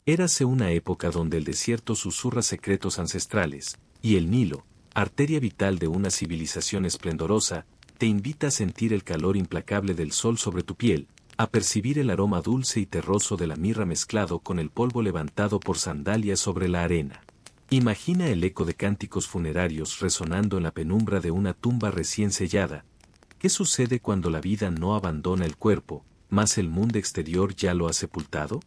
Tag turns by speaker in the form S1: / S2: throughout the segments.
S1: Érase una época donde el desierto susurra secretos ancestrales, y el Nilo, arteria vital de una civilización esplendorosa, te invita a sentir el calor implacable del sol sobre tu piel, a percibir el aroma dulce y terroso de la mirra mezclado con el polvo levantado por sandalias sobre la arena. Imagina el eco de cánticos funerarios resonando en la penumbra de una tumba recién sellada. ¿Qué sucede cuando la vida no abandona el cuerpo, mas el mundo exterior ya lo ha sepultado?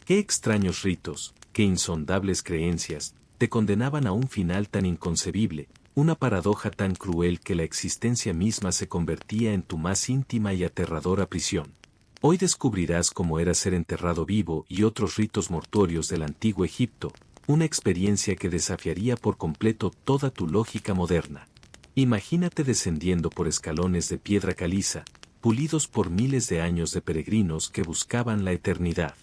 S1: ¿Qué extraños ritos, qué insondables creencias, te condenaban a un final tan inconcebible, una paradoja tan cruel que la existencia misma se convertía en tu más íntima y aterradora prisión? Hoy descubrirás cómo era ser enterrado vivo y otros ritos mortuorios del antiguo Egipto, una experiencia que desafiaría por completo toda tu lógica moderna. Imagínate descendiendo por escalones de piedra caliza, pulidos por miles de años de peregrinos que buscaban la eternidad.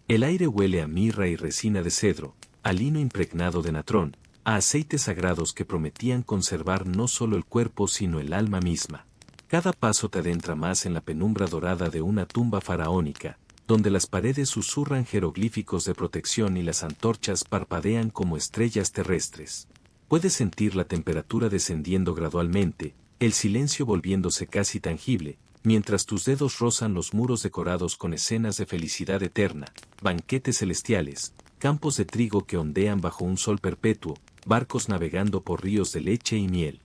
S1: El aire huele a mirra y resina de cedro, a lino impregnado de natrón, a aceites sagrados que prometían conservar no solo el cuerpo sino el alma misma. Cada paso te adentra más en la penumbra dorada de una tumba faraónica, donde las paredes susurran jeroglíficos de protección y las antorchas parpadean como estrellas terrestres. Puedes sentir la temperatura descendiendo gradualmente, el silencio volviéndose casi tangible, mientras tus dedos rozan los muros decorados con escenas de felicidad eterna, banquetes celestiales, campos de trigo que ondean bajo un sol perpetuo, barcos navegando por ríos de leche y miel.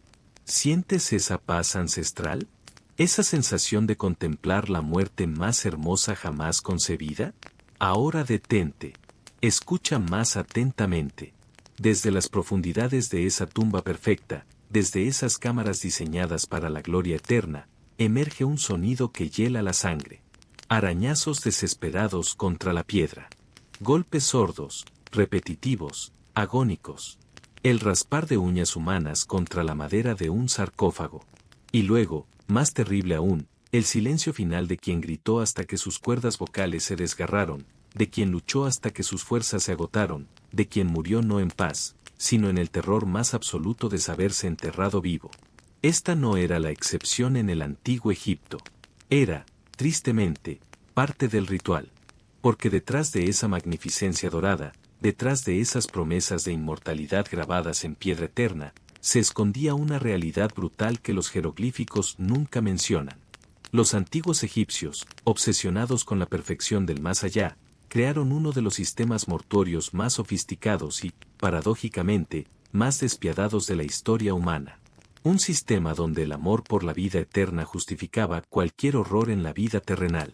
S1: ¿Sientes esa paz ancestral? ¿Esa sensación de contemplar la muerte más hermosa jamás concebida? Ahora detente. Escucha más atentamente. Desde las profundidades de esa tumba perfecta, desde esas cámaras diseñadas para la gloria eterna, emerge un sonido que hiela la sangre. Arañazos desesperados contra la piedra. Golpes sordos, repetitivos, agónicos. El raspar de uñas humanas contra la madera de un sarcófago. Y luego, más terrible aún, el silencio final de quien gritó hasta que sus cuerdas vocales se desgarraron, de quien luchó hasta que sus fuerzas se agotaron, de quien murió no en paz, sino en el terror más absoluto de saberse enterrado vivo. Esta no era la excepción en el antiguo Egipto. Era, tristemente, parte del ritual. Porque detrás de esa magnificencia dorada, detrás de esas promesas de inmortalidad grabadas en piedra eterna, se escondía una realidad brutal que los jeroglíficos nunca mencionan. Los antiguos egipcios, obsesionados con la perfección del más allá, crearon uno de los sistemas mortuorios más sofisticados y, paradójicamente, más despiadados de la historia humana. Un sistema donde el amor por la vida eterna justificaba cualquier horror en la vida terrenal.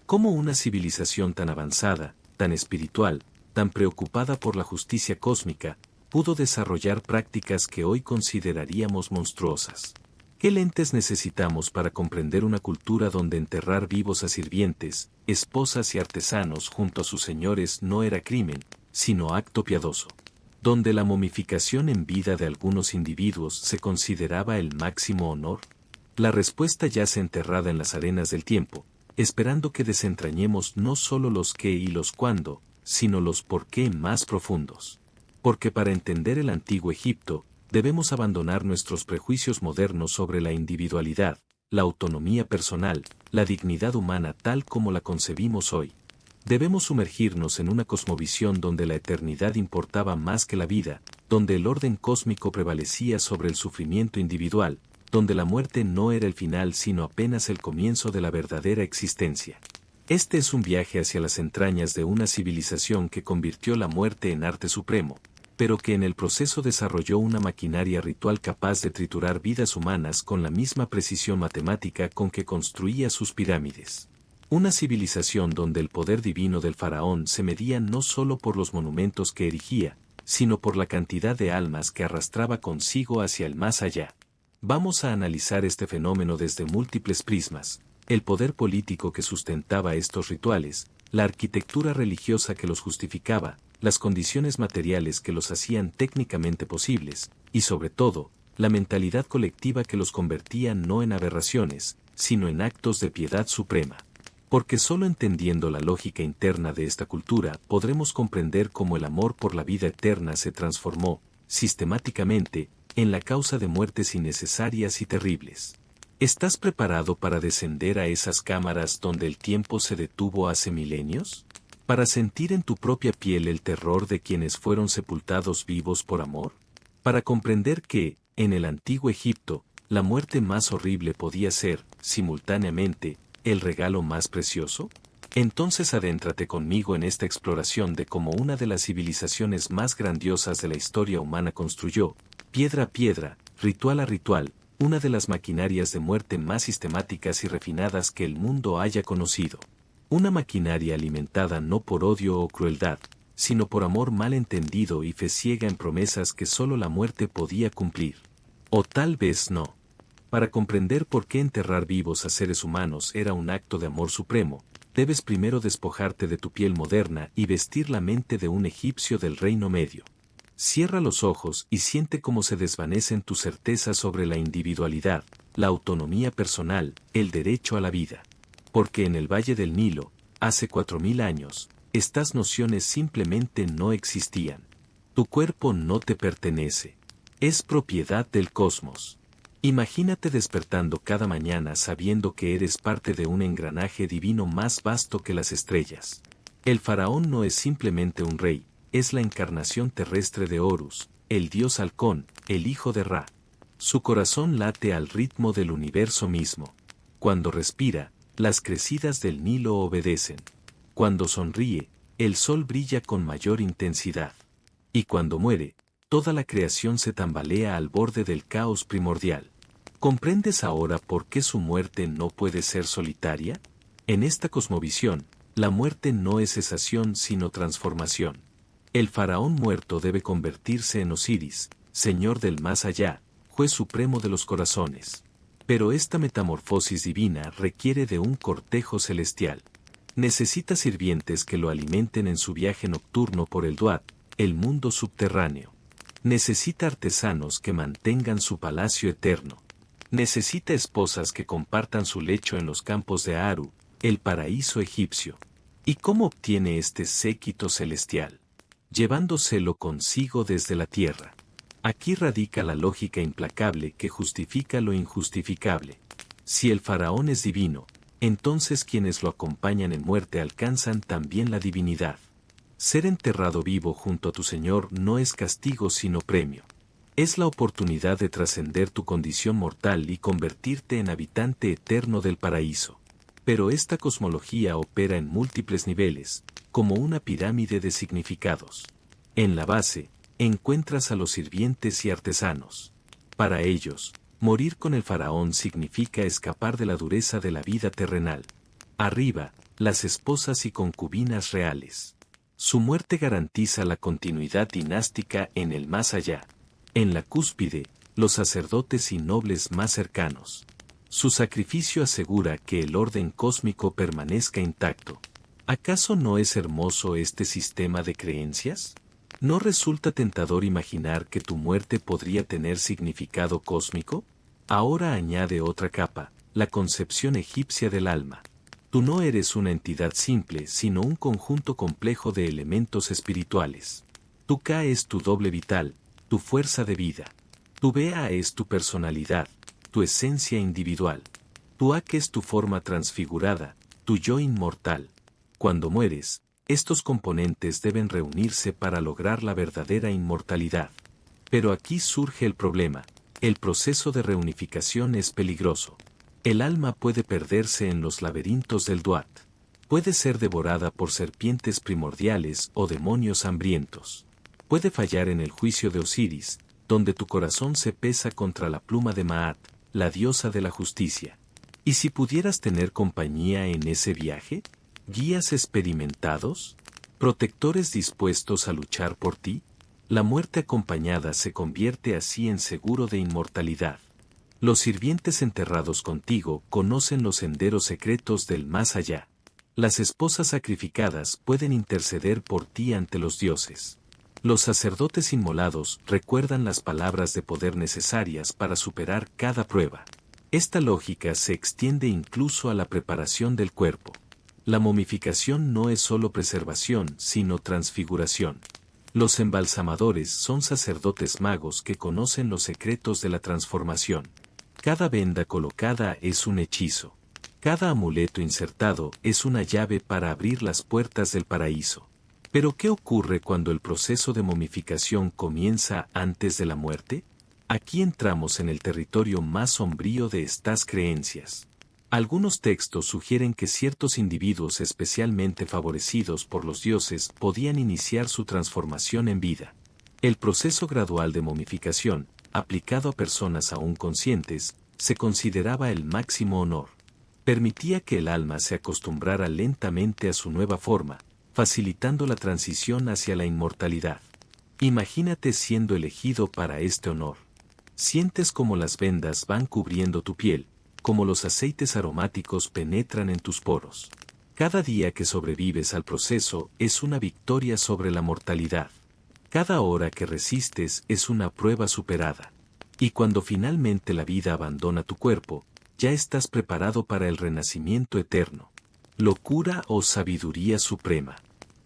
S1: ¿Cómo una civilización tan avanzada, tan espiritual, tan preocupada por la justicia cósmica, pudo desarrollar prácticas que hoy consideraríamos monstruosas? ¿Qué lentes necesitamos para comprender una cultura donde enterrar vivos a sirvientes, esposas y artesanos junto a sus señores no era crimen, sino acto piadoso? Donde la momificación en vida de algunos individuos se consideraba el máximo honor? La respuesta yace enterrada en las arenas del tiempo, esperando que desentrañemos no solo los qué y los cuándo, sino los por qué más profundos. Porque para entender el antiguo Egipto, debemos abandonar nuestros prejuicios modernos sobre la individualidad, la autonomía personal, la dignidad humana tal como la concebimos hoy. Debemos sumergirnos en una cosmovisión donde la eternidad importaba más que la vida, donde el orden cósmico prevalecía sobre el sufrimiento individual, donde la muerte no era el final sino apenas el comienzo de la verdadera existencia. Este es un viaje hacia las entrañas de una civilización que convirtió la muerte en arte supremo, pero que en el proceso desarrolló una maquinaria ritual capaz de triturar vidas humanas con la misma precisión matemática con que construía sus pirámides. Una civilización donde el poder divino del faraón se medía no solo por los monumentos que erigía, sino por la cantidad de almas que arrastraba consigo hacia el más allá. Vamos a analizar este fenómeno desde múltiples prismas: el poder político que sustentaba estos rituales, la arquitectura religiosa que los justificaba, las condiciones materiales que los hacían técnicamente posibles, y sobre todo, la mentalidad colectiva que los convertía no en aberraciones, sino en actos de piedad suprema. Porque solo entendiendo la lógica interna de esta cultura podremos comprender cómo el amor por la vida eterna se transformó, sistemáticamente, en la causa de muertes innecesarias y terribles. ¿Estás preparado para descender a esas cámaras donde el tiempo se detuvo hace milenios? ¿Para sentir en tu propia piel el terror de quienes fueron sepultados vivos por amor? ¿Para comprender que, en el antiguo Egipto, la muerte más horrible podía ser, simultáneamente, el regalo más precioso? Entonces adéntrate conmigo en esta exploración de cómo una de las civilizaciones más grandiosas de la historia humana construyó, piedra a piedra, ritual a ritual, una de las maquinarias de muerte más sistemáticas y refinadas que el mundo haya conocido. Una maquinaria alimentada no por odio o crueldad, sino por amor mal entendido y fe ciega en promesas que solo la muerte podía cumplir. O tal vez no. Para comprender por qué enterrar vivos a seres humanos era un acto de amor supremo, debes primero despojarte de tu piel moderna y vestir la mente de un egipcio del Reino Medio. Cierra los ojos y siente cómo se desvanecen tus certezas sobre la individualidad, la autonomía personal, el derecho a la vida. Porque en el Valle del Nilo, hace 4000 años, estas nociones simplemente no existían. Tu cuerpo no te pertenece. Es propiedad del cosmos. Imagínate despertando cada mañana sabiendo que eres parte de un engranaje divino más vasto que las estrellas. El faraón no es simplemente un rey, es la encarnación terrestre de Horus, el dios halcón, el hijo de Ra. Su corazón late al ritmo del universo mismo. Cuando respira, las crecidas del Nilo obedecen. Cuando sonríe, el sol brilla con mayor intensidad. Y cuando muere, toda la creación se tambalea al borde del caos primordial. ¿Comprendes ahora por qué su muerte no puede ser solitaria? En esta cosmovisión, la muerte no es cesación sino transformación. El faraón muerto debe convertirse en Osiris, señor del más allá, juez supremo de los corazones. Pero esta metamorfosis divina requiere de un cortejo celestial. Necesita sirvientes que lo alimenten en su viaje nocturno por el Duat, el mundo subterráneo. Necesita artesanos que mantengan su palacio eterno. Necesita esposas que compartan su lecho en los campos de Aru, el paraíso egipcio. ¿Y cómo obtiene este séquito celestial? Llevándoselo consigo desde la tierra. Aquí radica la lógica implacable que justifica lo injustificable. Si el faraón es divino, entonces quienes lo acompañan en muerte alcanzan también la divinidad. Ser enterrado vivo junto a tu Señor no es castigo sino premio. Es la oportunidad de trascender tu condición mortal y convertirte en habitante eterno del paraíso. Pero esta cosmología opera en múltiples niveles, como una pirámide de significados. En la base, encuentras a los sirvientes y artesanos. Para ellos, morir con el faraón significa escapar de la dureza de la vida terrenal. Arriba, las esposas y concubinas reales. Su muerte garantiza la continuidad dinástica en el más allá. En la cúspide, los sacerdotes y nobles más cercanos. Su sacrificio asegura que el orden cósmico permanezca intacto. ¿Acaso no es hermoso este sistema de creencias? ¿No resulta tentador imaginar que tu muerte podría tener significado cósmico? Ahora añade otra capa, la concepción egipcia del alma. Tú no eres una entidad simple, sino un conjunto complejo de elementos espirituales. Tu Ka es tu doble vital, tu fuerza de vida. Tu Bea es tu personalidad, tu esencia individual. Tu Ak es tu forma transfigurada, tu yo inmortal. Cuando mueres, estos componentes deben reunirse para lograr la verdadera inmortalidad. Pero aquí surge el problema. El proceso de reunificación es peligroso. El alma puede perderse en los laberintos del Duat. Puede ser devorada por serpientes primordiales o demonios hambrientos. Puede fallar en el juicio de Osiris, donde tu corazón se pesa contra la pluma de Maat, la diosa de la justicia. ¿Y si pudieras tener compañía en ese viaje? ¿Guías experimentados? ¿Protectores dispuestos a luchar por ti? La muerte acompañada se convierte así en seguro de inmortalidad. Los sirvientes enterrados contigo conocen los senderos secretos del más allá. Las esposas sacrificadas pueden interceder por ti ante los dioses. Los sacerdotes inmolados recuerdan las palabras de poder necesarias para superar cada prueba. Esta lógica se extiende incluso a la preparación del cuerpo. La momificación no es solo preservación, sino transfiguración. Los embalsamadores son sacerdotes magos que conocen los secretos de la transformación. Cada venda colocada es un hechizo. Cada amuleto insertado es una llave para abrir las puertas del paraíso. Pero ¿qué ocurre cuando el proceso de momificación comienza antes de la muerte? Aquí entramos en el territorio más sombrío de estas creencias. Algunos textos sugieren que ciertos individuos especialmente favorecidos por los dioses podían iniciar su transformación en vida. El proceso gradual de momificación, aplicado a personas aún conscientes, se consideraba el máximo honor. Permitía que el alma se acostumbrara lentamente a su nueva forma, facilitando la transición hacia la inmortalidad. Imagínate siendo elegido para este honor. Sientes como las vendas van cubriendo tu piel, como los aceites aromáticos penetran en tus poros. Cada día que sobrevives al proceso es una victoria sobre la mortalidad. Cada hora que resistes es una prueba superada. Y cuando finalmente la vida abandona tu cuerpo, ya estás preparado para el renacimiento eterno. ¿Locura o sabiduría suprema?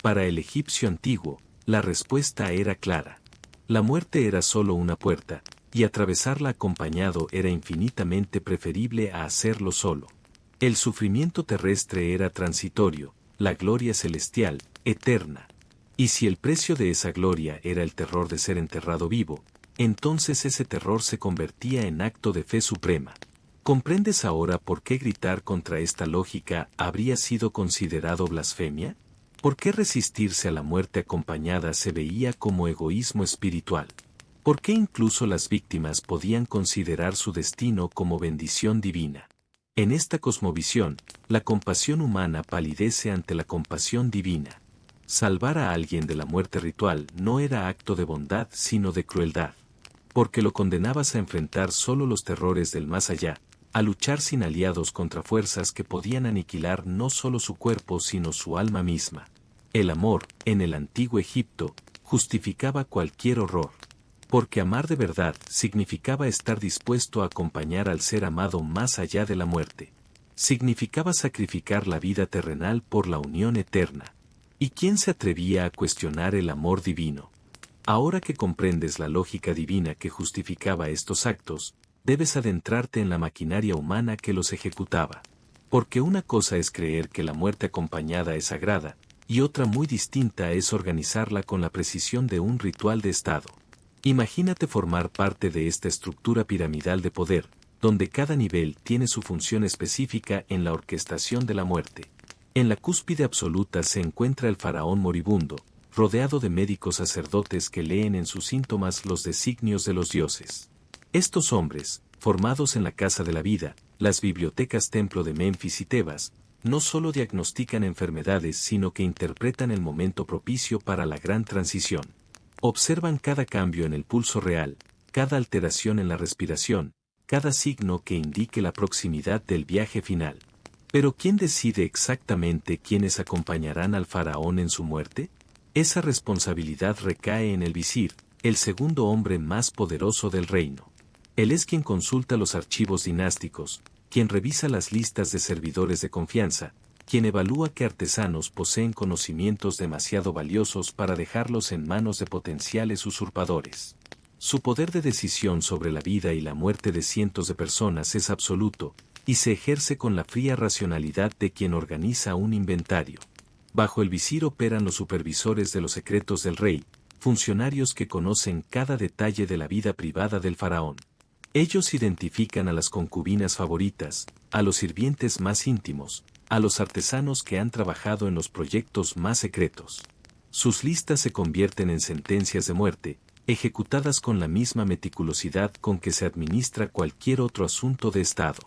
S1: Para el egipcio antiguo, la respuesta era clara. La muerte era solo una puerta, y atravesarla acompañado era infinitamente preferible a hacerlo solo. El sufrimiento terrestre era transitorio, la gloria celestial, eterna. Y si el precio de esa gloria era el terror de ser enterrado vivo, entonces ese terror se convertía en acto de fe suprema. ¿Comprendes ahora por qué gritar contra esta lógica habría sido considerado blasfemia? ¿Por qué resistirse a la muerte acompañada se veía como egoísmo espiritual? ¿Por qué incluso las víctimas podían considerar su destino como bendición divina? En esta cosmovisión, la compasión humana palidece ante la compasión divina. Salvar a alguien de la muerte ritual no era acto de bondad sino de crueldad. Porque lo condenabas a enfrentar solo los terrores del más allá, a luchar sin aliados contra fuerzas que podían aniquilar no solo su cuerpo sino su alma misma. El amor, en el antiguo Egipto, justificaba cualquier horror. Porque amar de verdad significaba estar dispuesto a acompañar al ser amado más allá de la muerte. Significaba sacrificar la vida terrenal por la unión eterna. ¿Y quién se atrevía a cuestionar el amor divino? Ahora que comprendes la lógica divina que justificaba estos actos, debes adentrarte en la maquinaria humana que los ejecutaba. Porque una cosa es creer que la muerte acompañada es sagrada, y otra muy distinta es organizarla con la precisión de un ritual de Estado. Imagínate formar parte de esta estructura piramidal de poder, donde cada nivel tiene su función específica en la orquestación de la muerte. En la cúspide absoluta se encuentra el faraón moribundo, rodeado de médicos sacerdotes que leen en sus síntomas los designios de los dioses. Estos hombres, formados en la Casa de la Vida, las bibliotecas templo de Memphis y Tebas, no solo diagnostican enfermedades sino que interpretan el momento propicio para la gran transición. Observan cada cambio en el pulso real, cada alteración en la respiración, cada signo que indique la proximidad del viaje final. Pero ¿quién decide exactamente quiénes acompañarán al faraón en su muerte? Esa responsabilidad recae en el visir, el segundo hombre más poderoso del reino. Él es quien consulta los archivos dinásticos, quien revisa las listas de servidores de confianza, quien evalúa qué artesanos poseen conocimientos demasiado valiosos para dejarlos en manos de potenciales usurpadores. Su poder de decisión sobre la vida y la muerte de cientos de personas es absoluto, y se ejerce con la fría racionalidad de quien organiza un inventario. Bajo el visir operan los supervisores de los secretos del rey, funcionarios que conocen cada detalle de la vida privada del faraón. Ellos identifican a las concubinas favoritas, a los sirvientes más íntimos, a los artesanos que han trabajado en los proyectos más secretos. Sus listas se convierten en sentencias de muerte, ejecutadas con la misma meticulosidad con que se administra cualquier otro asunto de Estado.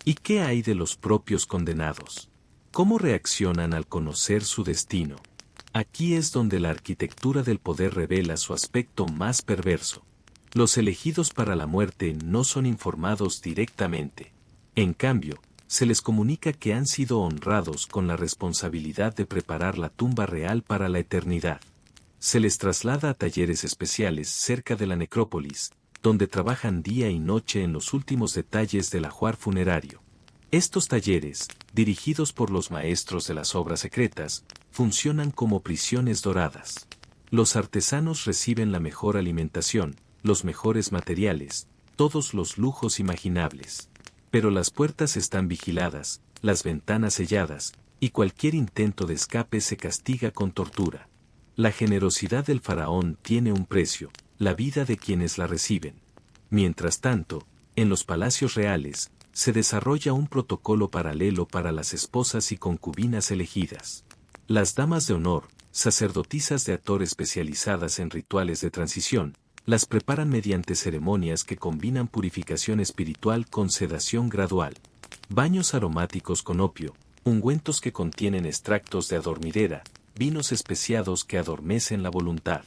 S1: ¿Y qué hay de los propios condenados? ¿Cómo reaccionan al conocer su destino? Aquí es donde la arquitectura del poder revela su aspecto más perverso. Los elegidos para la muerte no son informados directamente. En cambio, se les comunica que han sido honrados con la responsabilidad de preparar la tumba real para la eternidad. Se les traslada a talleres especiales cerca de la necrópolis, donde trabajan día y noche en los últimos detalles del ajuar funerario. Estos talleres, dirigidos por los maestros de las obras secretas, funcionan como prisiones doradas. Los artesanos reciben la mejor alimentación, los mejores materiales, todos los lujos imaginables. Pero las puertas están vigiladas, las ventanas selladas, y cualquier intento de escape se castiga con tortura. La generosidad del faraón tiene un precio, la vida de quienes la reciben. Mientras tanto, en los palacios reales, se desarrolla un protocolo paralelo para las esposas y concubinas elegidas. Las damas de honor, sacerdotisas de Hathor especializadas en rituales de transición, las preparan mediante ceremonias que combinan purificación espiritual con sedación gradual. Baños aromáticos con opio, ungüentos que contienen extractos de adormidera, vinos especiados que adormecen la voluntad.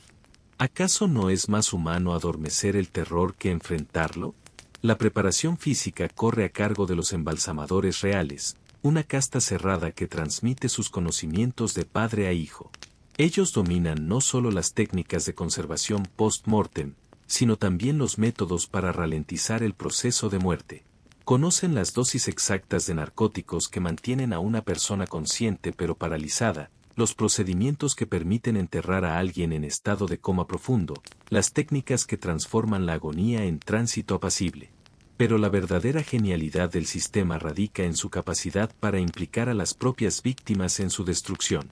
S1: ¿Acaso no es más humano adormecer el terror que enfrentarlo? La preparación física corre a cargo de los embalsamadores reales, una casta cerrada que transmite sus conocimientos de padre a hijo. Ellos dominan no solo las técnicas de conservación post-mortem, sino también los métodos para ralentizar el proceso de muerte. Conocen las dosis exactas de narcóticos que mantienen a una persona consciente pero paralizada, los procedimientos que permiten enterrar a alguien en estado de coma profundo, las técnicas que transforman la agonía en tránsito apacible. Pero la verdadera genialidad del sistema radica en su capacidad para implicar a las propias víctimas en su destrucción.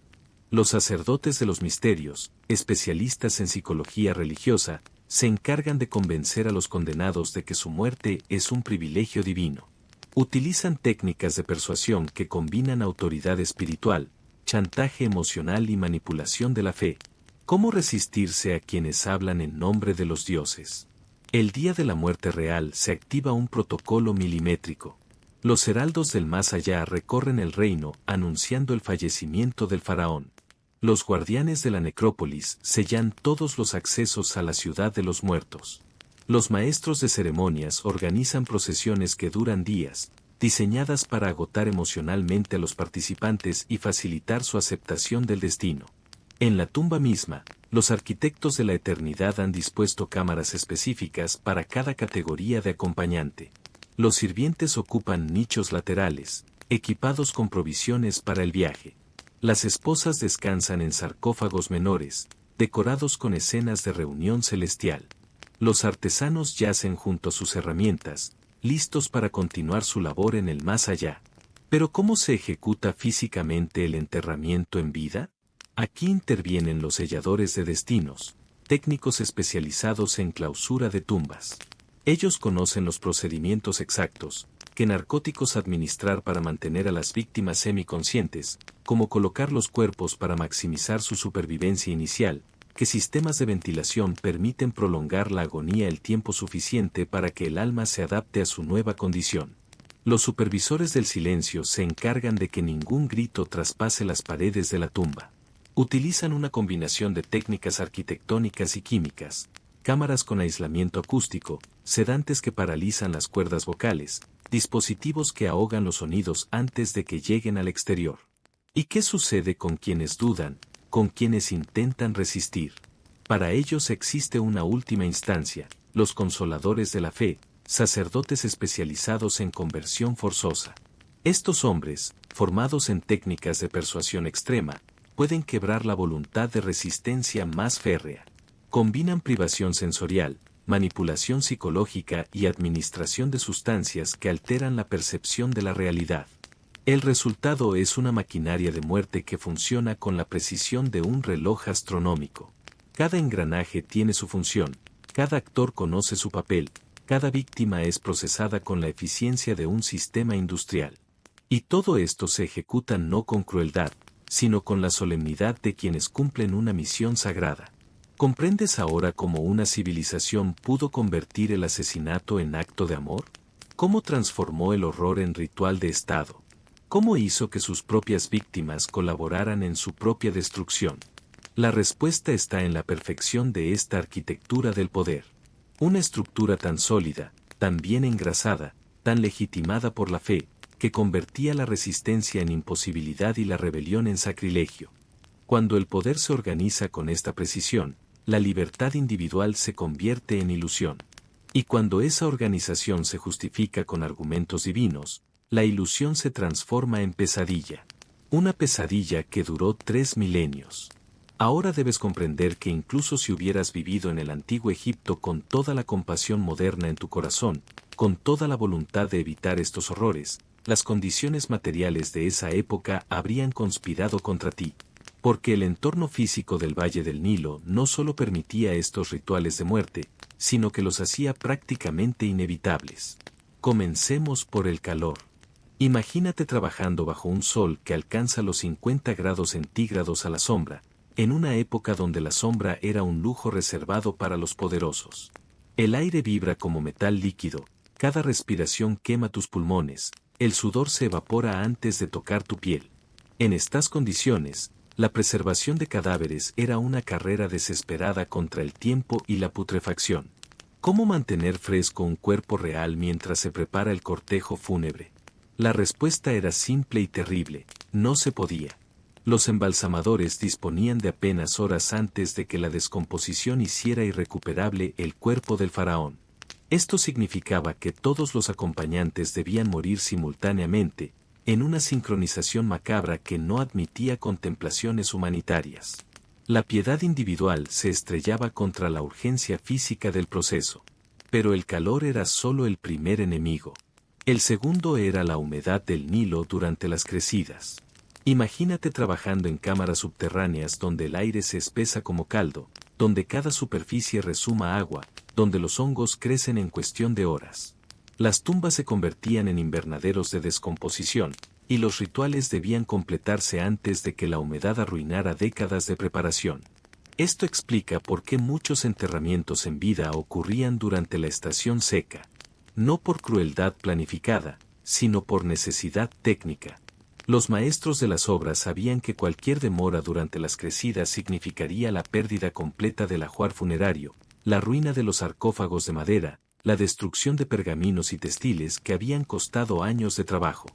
S1: Los sacerdotes de los misterios, especialistas en psicología religiosa, se encargan de convencer a los condenados de que su muerte es un privilegio divino. Utilizan técnicas de persuasión que combinan autoridad espiritual, chantaje emocional y manipulación de la fe. ¿Cómo resistirse a quienes hablan en nombre de los dioses? El día de la muerte real se activa un protocolo milimétrico. Los heraldos del más allá recorren el reino anunciando el fallecimiento del faraón. Los guardianes de la necrópolis sellan todos los accesos a la ciudad de los muertos. Los maestros de ceremonias organizan procesiones que duran días, diseñadas para agotar emocionalmente a los participantes y facilitar su aceptación del destino. En la tumba misma, los arquitectos de la eternidad han dispuesto cámaras específicas para cada categoría de acompañante. Los sirvientes ocupan nichos laterales, equipados con provisiones para el viaje. Las esposas descansan en sarcófagos menores, decorados con escenas de reunión celestial. Los artesanos yacen junto a sus herramientas, listos para continuar su labor en el más allá. Pero ¿cómo se ejecuta físicamente el enterramiento en vida? Aquí intervienen los selladores de destinos, técnicos especializados en clausura de tumbas. Ellos conocen los procedimientos exactos, qué narcóticos administrar para mantener a las víctimas semiconscientes, cómo colocar los cuerpos para maximizar su supervivencia inicial, qué sistemas de ventilación permiten prolongar la agonía el tiempo suficiente para que el alma se adapte a su nueva condición. Los supervisores del silencio se encargan de que ningún grito traspase las paredes de la tumba. Utilizan una combinación de técnicas arquitectónicas y químicas, cámaras con aislamiento acústico, sedantes que paralizan las cuerdas vocales, dispositivos que ahogan los sonidos antes de que lleguen al exterior. ¿Y qué sucede con quienes dudan, con quienes intentan resistir? Para ellos existe una última instancia, los consoladores de la fe, sacerdotes especializados en conversión forzosa. Estos hombres, formados en técnicas de persuasión extrema, pueden quebrar la voluntad de resistencia más férrea. Combinan privación sensorial, manipulación psicológica y administración de sustancias que alteran la percepción de la realidad. El resultado es una maquinaria de muerte que funciona con la precisión de un reloj astronómico. Cada engranaje tiene su función, cada actor conoce su papel, cada víctima es procesada con la eficiencia de un sistema industrial. Y todo esto se ejecuta no con crueldad, sino con la solemnidad de quienes cumplen una misión sagrada. ¿Comprendes ahora cómo una civilización pudo convertir el asesinato en acto de amor? ¿Cómo transformó el horror en ritual de Estado? ¿Cómo hizo que sus propias víctimas colaboraran en su propia destrucción? La respuesta está en la perfección de esta arquitectura del poder. Una estructura tan sólida, tan bien engrasada, tan legitimada por la fe, que convertía la resistencia en imposibilidad y la rebelión en sacrilegio. Cuando el poder se organiza con esta precisión, la libertad individual se convierte en ilusión. Y cuando esa organización se justifica con argumentos divinos, la ilusión se transforma en pesadilla. Una pesadilla que duró 3 milenios. Ahora debes comprender que incluso si hubieras vivido en el antiguo Egipto con toda la compasión moderna en tu corazón, con toda la voluntad de evitar estos horrores, las condiciones materiales de esa época habrían conspirado contra ti. Porque el entorno físico del Valle del Nilo no solo permitía estos rituales de muerte, sino que los hacía prácticamente inevitables. Comencemos por el calor. Imagínate trabajando bajo un sol que alcanza los 50 grados centígrados a la sombra, en una época donde la sombra era un lujo reservado para los poderosos. El aire vibra como metal líquido, cada respiración quema tus pulmones, el sudor se evapora antes de tocar tu piel. En estas condiciones, la preservación de cadáveres era una carrera desesperada contra el tiempo y la putrefacción. ¿Cómo mantener fresco un cuerpo real mientras se prepara el cortejo fúnebre? La respuesta era simple y terrible: no se podía. Los embalsamadores disponían de apenas horas antes de que la descomposición hiciera irrecuperable el cuerpo del faraón. Esto significaba que todos los acompañantes debían morir simultáneamente, en una sincronización macabra que no admitía contemplaciones humanitarias. La piedad individual se estrellaba contra la urgencia física del proceso. Pero el calor era solo el primer enemigo. El segundo era la humedad del Nilo durante las crecidas. Imagínate trabajando en cámaras subterráneas donde el aire se espesa como caldo, donde cada superficie resuma agua, donde los hongos crecen en cuestión de horas. Las tumbas se convertían en invernaderos de descomposición, y los rituales debían completarse antes de que la humedad arruinara décadas de preparación. Esto explica por qué muchos enterramientos en vida ocurrían durante la estación seca. No por crueldad planificada, sino por necesidad técnica. Los maestros de las obras sabían que cualquier demora durante las crecidas significaría la pérdida completa del ajuar funerario, la ruina de los sarcófagos de madera, la destrucción de pergaminos y textiles que habían costado años de trabajo.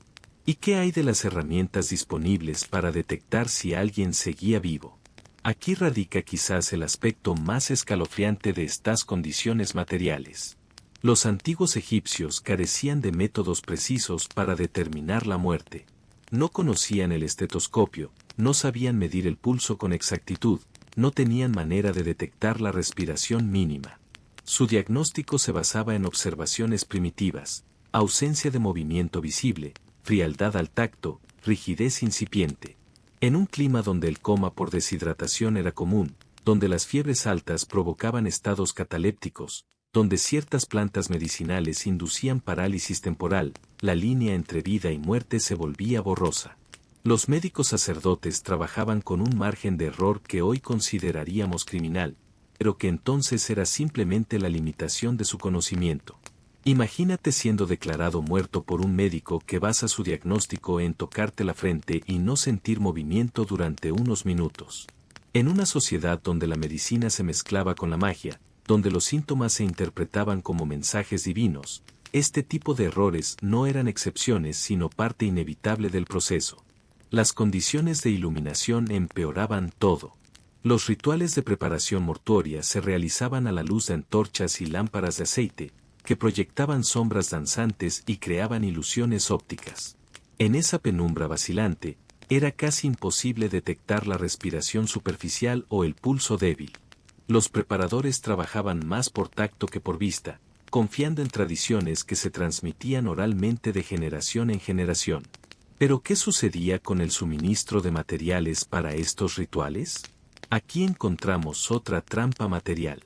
S1: ¿Y qué hay de las herramientas disponibles para detectar si alguien seguía vivo? Aquí radica quizás el aspecto más escalofriante de estas condiciones materiales. Los antiguos egipcios carecían de métodos precisos para determinar la muerte. No conocían el estetoscopio, no sabían medir el pulso con exactitud, no tenían manera de detectar la respiración mínima. Su diagnóstico se basaba en observaciones primitivas: ausencia de movimiento visible, frialdad al tacto, rigidez incipiente. En un clima donde el coma por deshidratación era común, donde las fiebres altas provocaban estados catalépticos, donde ciertas plantas medicinales inducían parálisis temporal, la línea entre vida y muerte se volvía borrosa. Los médicos sacerdotes trabajaban con un margen de error que hoy consideraríamos criminal, pero que entonces era simplemente la limitación de su conocimiento. Imagínate siendo declarado muerto por un médico que basa su diagnóstico en tocarte la frente y no sentir movimiento durante unos minutos. En una sociedad donde la medicina se mezclaba con la magia, donde los síntomas se interpretaban como mensajes divinos, este tipo de errores no eran excepciones sino parte inevitable del proceso. Las condiciones de iluminación empeoraban todo. Los rituales de preparación mortuoria se realizaban a la luz de antorchas y lámparas de aceite, que proyectaban sombras danzantes y creaban ilusiones ópticas. En esa penumbra vacilante, era casi imposible detectar la respiración superficial o el pulso débil. Los preparadores trabajaban más por tacto que por vista, confiando en tradiciones que se transmitían oralmente de generación en generación. ¿Pero qué sucedía con el suministro de materiales para estos rituales? Aquí encontramos otra trampa material.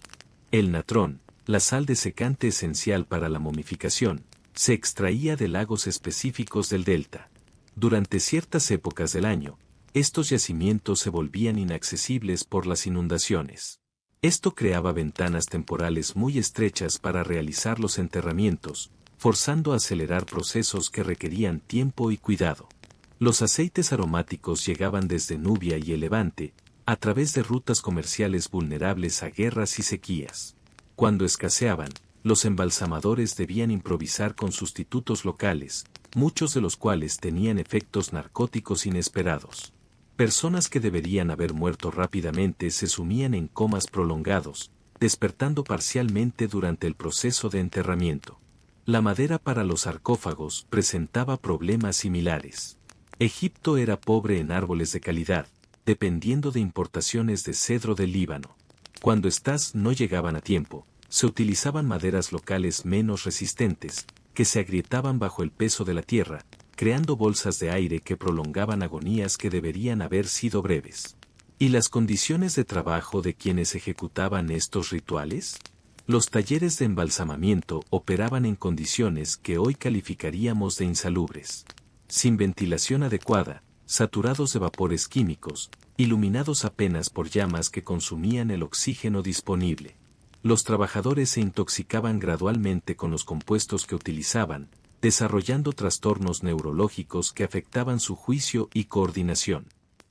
S1: El natrón, la sal desecante esencial para la momificación, se extraía de lagos específicos del delta. Durante ciertas épocas del año, estos yacimientos se volvían inaccesibles por las inundaciones. Esto creaba ventanas temporales muy estrechas para realizar los enterramientos, forzando a acelerar procesos que requerían tiempo y cuidado. Los aceites aromáticos llegaban desde Nubia y el Levante, a través de rutas comerciales vulnerables a guerras y sequías. Cuando escaseaban, los embalsamadores debían improvisar con sustitutos locales, muchos de los cuales tenían efectos narcóticos inesperados. Personas que deberían haber muerto rápidamente se sumían en comas prolongados, despertando parcialmente durante el proceso de enterramiento. La madera para los sarcófagos presentaba problemas similares. Egipto era pobre en árboles de calidad, dependiendo de importaciones de cedro del Líbano. Cuando estas no llegaban a tiempo, se utilizaban maderas locales menos resistentes, que se agrietaban bajo el peso de la tierra, creando bolsas de aire que prolongaban agonías que deberían haber sido breves. ¿Y las condiciones de trabajo de quienes ejecutaban estos rituales? Los talleres de embalsamamiento operaban en condiciones que hoy calificaríamos de insalubres. Sin ventilación adecuada, saturados de vapores químicos, iluminados apenas por llamas que consumían el oxígeno disponible. Los trabajadores se intoxicaban gradualmente con los compuestos que utilizaban, desarrollando trastornos neurológicos que afectaban su juicio y coordinación.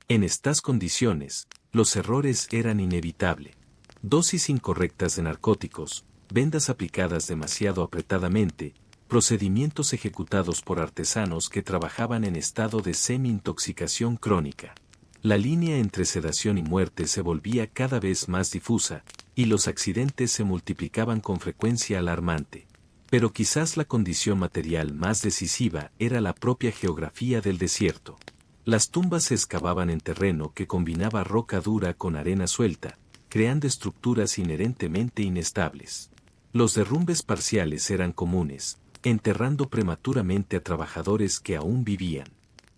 S1: En estas condiciones, los errores eran inevitables. Dosis incorrectas de narcóticos, vendas aplicadas demasiado apretadamente, procedimientos ejecutados por artesanos que trabajaban en estado de semi-intoxicación crónica. La línea entre sedación y muerte se volvía cada vez más difusa, y los accidentes se multiplicaban con frecuencia alarmante. Pero quizás la condición material más decisiva era la propia geografía del desierto. Las tumbas se excavaban en terreno que combinaba roca dura con arena suelta, creando estructuras inherentemente inestables. Los derrumbes parciales eran comunes, enterrando prematuramente a trabajadores que aún vivían.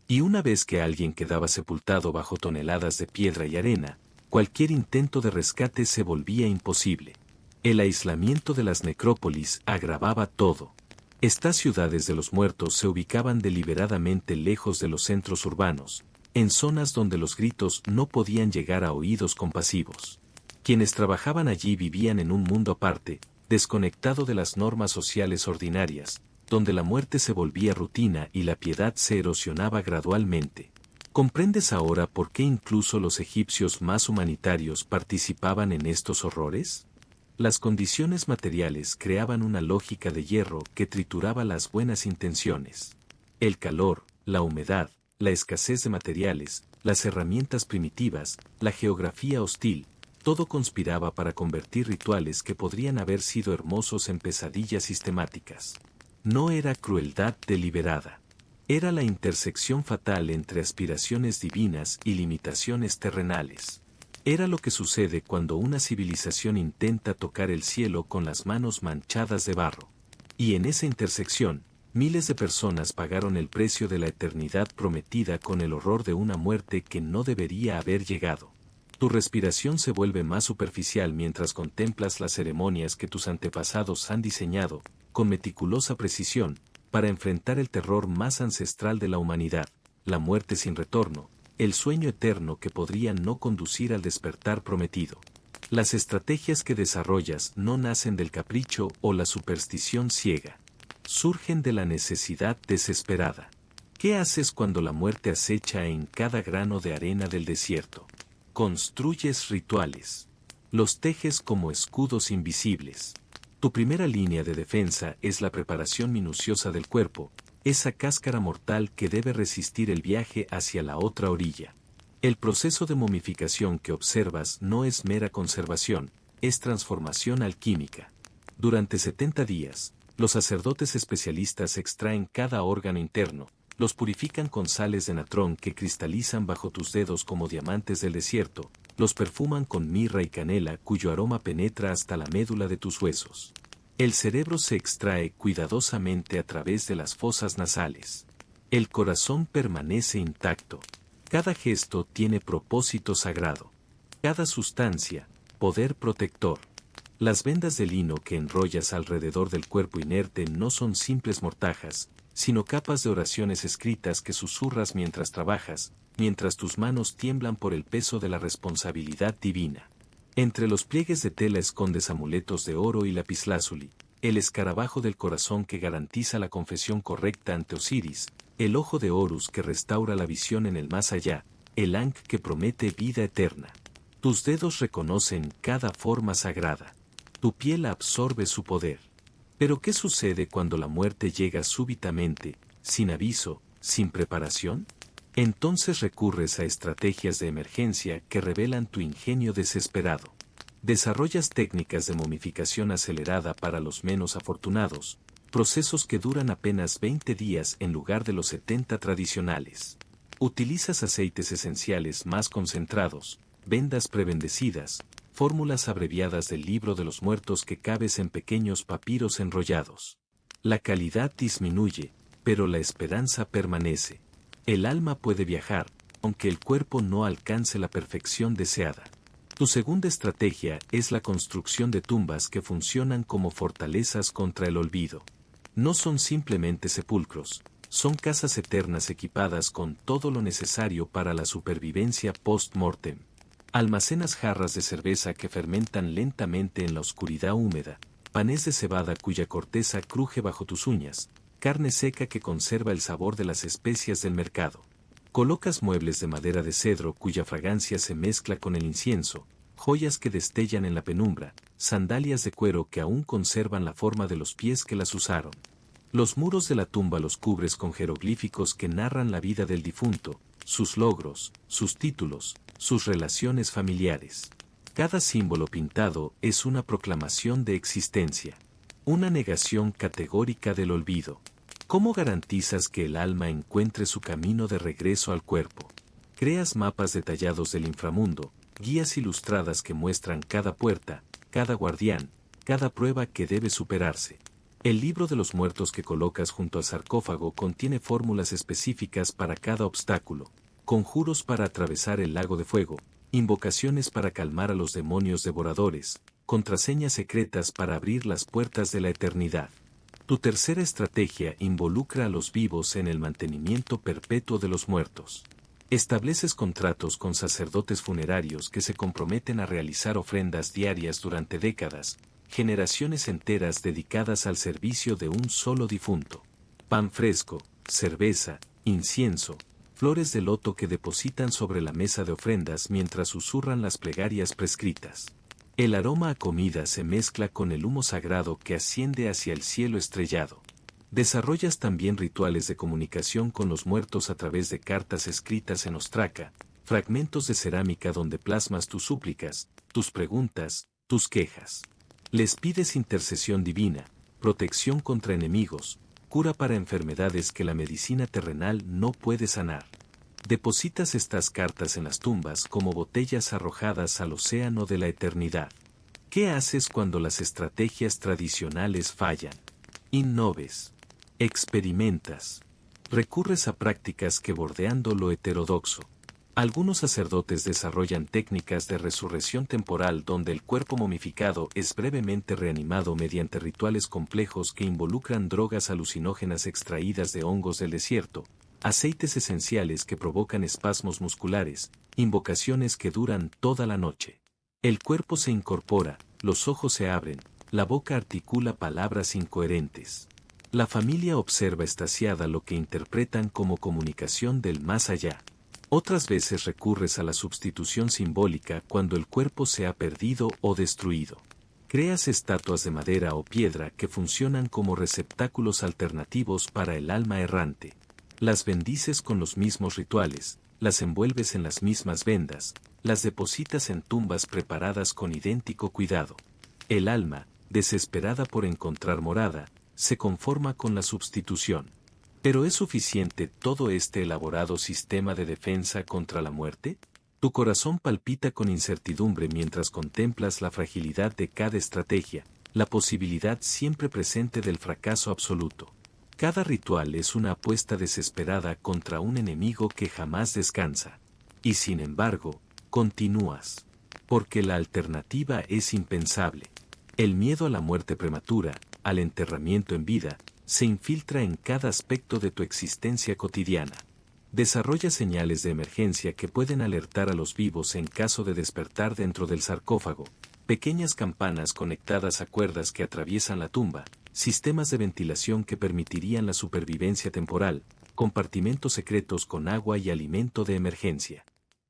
S1: Y una vez que alguien quedaba sepultado bajo toneladas de piedra y arena, cualquier intento de rescate se volvía imposible. El aislamiento de las necrópolis agravaba todo. Estas ciudades de los muertos se ubicaban deliberadamente lejos de los centros urbanos, en zonas donde los gritos no podían llegar a oídos compasivos. Quienes trabajaban allí vivían en un mundo aparte, desconectado de las normas sociales ordinarias, donde la muerte se volvía rutina y la piedad se erosionaba gradualmente. ¿Comprendes ahora por qué incluso los egipcios más humanitarios participaban en estos horrores? Las condiciones materiales creaban una lógica de hierro que trituraba las buenas intenciones. El calor, la humedad, la escasez de materiales, las herramientas primitivas, la geografía hostil, todo conspiraba para convertir rituales que podrían haber sido hermosos en pesadillas sistemáticas. No era crueldad deliberada. Era la intersección fatal entre aspiraciones divinas y limitaciones terrenales. Era lo que sucede cuando una civilización intenta tocar el cielo con las manos manchadas de barro. Y en esa intersección, miles de personas pagaron el precio de la eternidad prometida con el horror de una muerte que no debería haber llegado. Tu respiración se vuelve más superficial mientras contemplas las ceremonias que tus antepasados han diseñado, con meticulosa precisión, para enfrentar el terror más ancestral de la humanidad, la muerte sin retorno, el sueño eterno que podría no conducir al despertar prometido. Las estrategias que desarrollas no nacen del capricho o la superstición ciega. Surgen de la necesidad desesperada. ¿Qué haces cuando la muerte acecha en cada grano de arena del desierto? Construyes rituales. Los tejes como escudos invisibles. Tu primera línea de defensa es la preparación minuciosa del cuerpo, esa cáscara mortal que debe resistir el viaje hacia la otra orilla. El proceso de momificación que observas no es mera conservación, es transformación alquímica. Durante 70 días, los sacerdotes especialistas extraen cada órgano interno, los purifican con sales de natrón que cristalizan bajo tus dedos como diamantes del desierto, los perfuman con mirra y canela cuyo aroma penetra hasta la médula de tus huesos. El cerebro se extrae cuidadosamente a través de las fosas nasales. El corazón permanece intacto. Cada gesto tiene propósito sagrado. Cada sustancia, poder protector. Las vendas de lino que enrollas alrededor del cuerpo inerte no son simples mortajas, sino capas de oraciones escritas que susurras mientras trabajas, mientras tus manos tiemblan por el peso de la responsabilidad divina. Entre los pliegues de tela escondes amuletos de oro y lapislázuli, el escarabajo del corazón que garantiza la confesión correcta ante Osiris, el ojo de Horus que restaura la visión en el más allá, el Ankh que promete vida eterna. Tus dedos reconocen cada forma sagrada. Tu piel absorbe su poder. Pero ¿qué sucede cuando la muerte llega súbitamente, sin aviso, sin preparación? Entonces recurres a estrategias de emergencia que revelan tu ingenio desesperado. Desarrollas técnicas de momificación acelerada para los menos afortunados, procesos que duran apenas 20 días en lugar de los 70 tradicionales. Utilizas aceites esenciales más concentrados, vendas prebendecidas, fórmulas abreviadas del libro de los muertos que cabes en pequeños papiros enrollados. La calidad disminuye, pero la esperanza permanece. El alma puede viajar, aunque el cuerpo no alcance la perfección deseada. Tu segunda estrategia es la construcción de tumbas que funcionan como fortalezas contra el olvido. No son simplemente sepulcros, son casas eternas equipadas con todo lo necesario para la supervivencia post-mortem. Almacenas jarras de cerveza que fermentan lentamente en la oscuridad húmeda, panés de cebada cuya corteza cruje bajo tus uñas, carne seca que conserva el sabor de las especias del mercado. Colocas muebles de madera de cedro cuya fragancia se mezcla con el incienso, joyas que destellan en la penumbra, sandalias de cuero que aún conservan la forma de los pies que las usaron. Los muros de la tumba los cubres con jeroglíficos que narran la vida del difunto, sus logros, sus títulos, sus relaciones familiares. Cada símbolo pintado es una proclamación de existencia, una negación categórica del olvido. ¿Cómo garantizas que el alma encuentre su camino de regreso al cuerpo? Creas mapas detallados del inframundo, guías ilustradas que muestran cada puerta, cada guardián, cada prueba que debe superarse. El libro de los muertos que colocas junto al sarcófago contiene fórmulas específicas para cada obstáculo, conjuros para atravesar el lago de fuego, invocaciones para calmar a los demonios devoradores, contraseñas secretas para abrir las puertas de la eternidad. Tu tercera estrategia involucra a los vivos en el mantenimiento perpetuo de los muertos. Estableces contratos con sacerdotes funerarios que se comprometen a realizar ofrendas diarias durante décadas, generaciones enteras dedicadas al servicio de un solo difunto. Pan fresco, cerveza, incienso, flores de loto que depositan sobre la mesa de ofrendas mientras susurran las plegarias prescritas. El aroma a comida se mezcla con el humo sagrado que asciende hacia el cielo estrellado. Desarrollas también rituales de comunicación con los muertos a través de cartas escritas en ostraca, fragmentos de cerámica donde plasmas tus súplicas, tus preguntas, tus quejas. Les pides intercesión divina, protección contra enemigos, cura para enfermedades que la medicina terrenal no puede sanar. Depositas estas cartas en las tumbas como botellas arrojadas al océano de la eternidad. ¿Qué haces cuando las estrategias tradicionales fallan? Innoves. Experimentas. Recurres a prácticas que bordeando lo heterodoxo. Algunos sacerdotes desarrollan técnicas de resurrección temporal donde el cuerpo momificado es brevemente reanimado mediante rituales complejos que involucran drogas alucinógenas extraídas de hongos del desierto, aceites esenciales que provocan espasmos musculares, invocaciones que duran toda la noche. El cuerpo se incorpora, los ojos se abren, la boca articula palabras incoherentes. La familia observa extasiada lo que interpretan como comunicación del más allá. Otras veces recurres a la sustitución simbólica cuando el cuerpo se ha perdido o destruido. Creas estatuas de madera o piedra que funcionan como receptáculos alternativos para el alma errante. Las bendices con los mismos rituales, las envuelves en las mismas vendas, las depositas en tumbas preparadas con idéntico cuidado. El alma, desesperada por encontrar morada, se conforma con la sustitución. ¿Pero es suficiente todo este elaborado sistema de defensa contra la muerte? Tu corazón palpita con incertidumbre mientras contemplas la fragilidad de cada estrategia, la posibilidad siempre presente del fracaso absoluto. Cada ritual es una apuesta desesperada contra un enemigo que jamás descansa. Y sin embargo, continúas. Porque la alternativa es impensable. El miedo a la muerte prematura, al enterramiento en vida, se infiltra en cada aspecto de tu existencia cotidiana. Desarrolla señales de emergencia que pueden alertar a los vivos en caso de despertar dentro del sarcófago, pequeñas campanas conectadas a cuerdas que atraviesan la tumba, sistemas de ventilación que permitirían la supervivencia temporal, compartimentos secretos con agua y alimento de emergencia.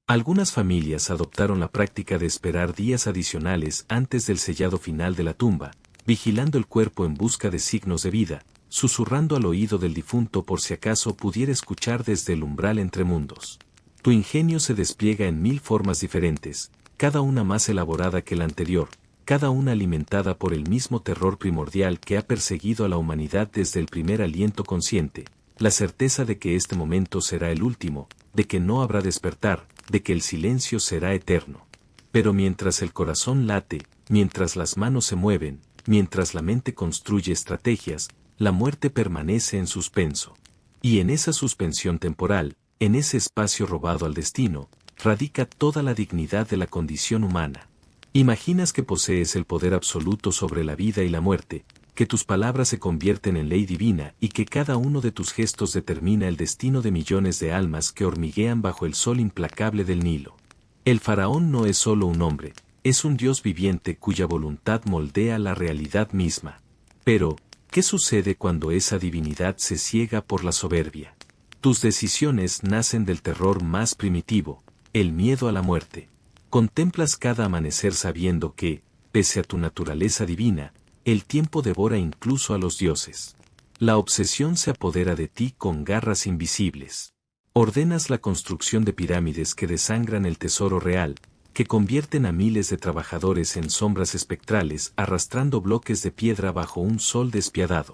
S1: Algunas familias adoptaron la práctica de esperar días adicionales antes del sellado final de la tumba, vigilando el cuerpo en busca de signos de vida, susurrando al oído del difunto por si acaso pudiera escuchar desde el umbral entre mundos. Tu ingenio se despliega en 1000 formas diferentes, cada una más elaborada que la anterior, cada una alimentada por el mismo terror primordial que ha perseguido a la humanidad desde el primer aliento consciente, la certeza de que este momento será el último, de que no habrá despertar, de que el silencio será eterno. Pero mientras el corazón late, mientras las manos se mueven, mientras la mente construye estrategias, la muerte permanece en suspenso. Y en esa suspensión temporal, en ese espacio robado al destino, radica toda la dignidad de la condición humana. Imaginas que posees el poder absoluto sobre la vida y la muerte, que tus palabras se convierten en ley divina y que cada uno de tus gestos determina el destino de millones de almas que hormiguean bajo el sol implacable del Nilo. El faraón no es solo un hombre, es un Dios viviente cuya voluntad moldea la realidad misma. Pero, ¿qué sucede cuando esa divinidad se ciega por la soberbia? Tus decisiones nacen del terror más primitivo, el miedo a la muerte. Contemplas cada amanecer sabiendo que, pese a tu naturaleza divina, el tiempo devora incluso a los dioses. La obsesión se apodera de ti con garras invisibles. Ordenas la construcción de pirámides que desangran el tesoro real, que convierten a miles de trabajadores en sombras espectrales arrastrando bloques de piedra bajo un sol despiadado.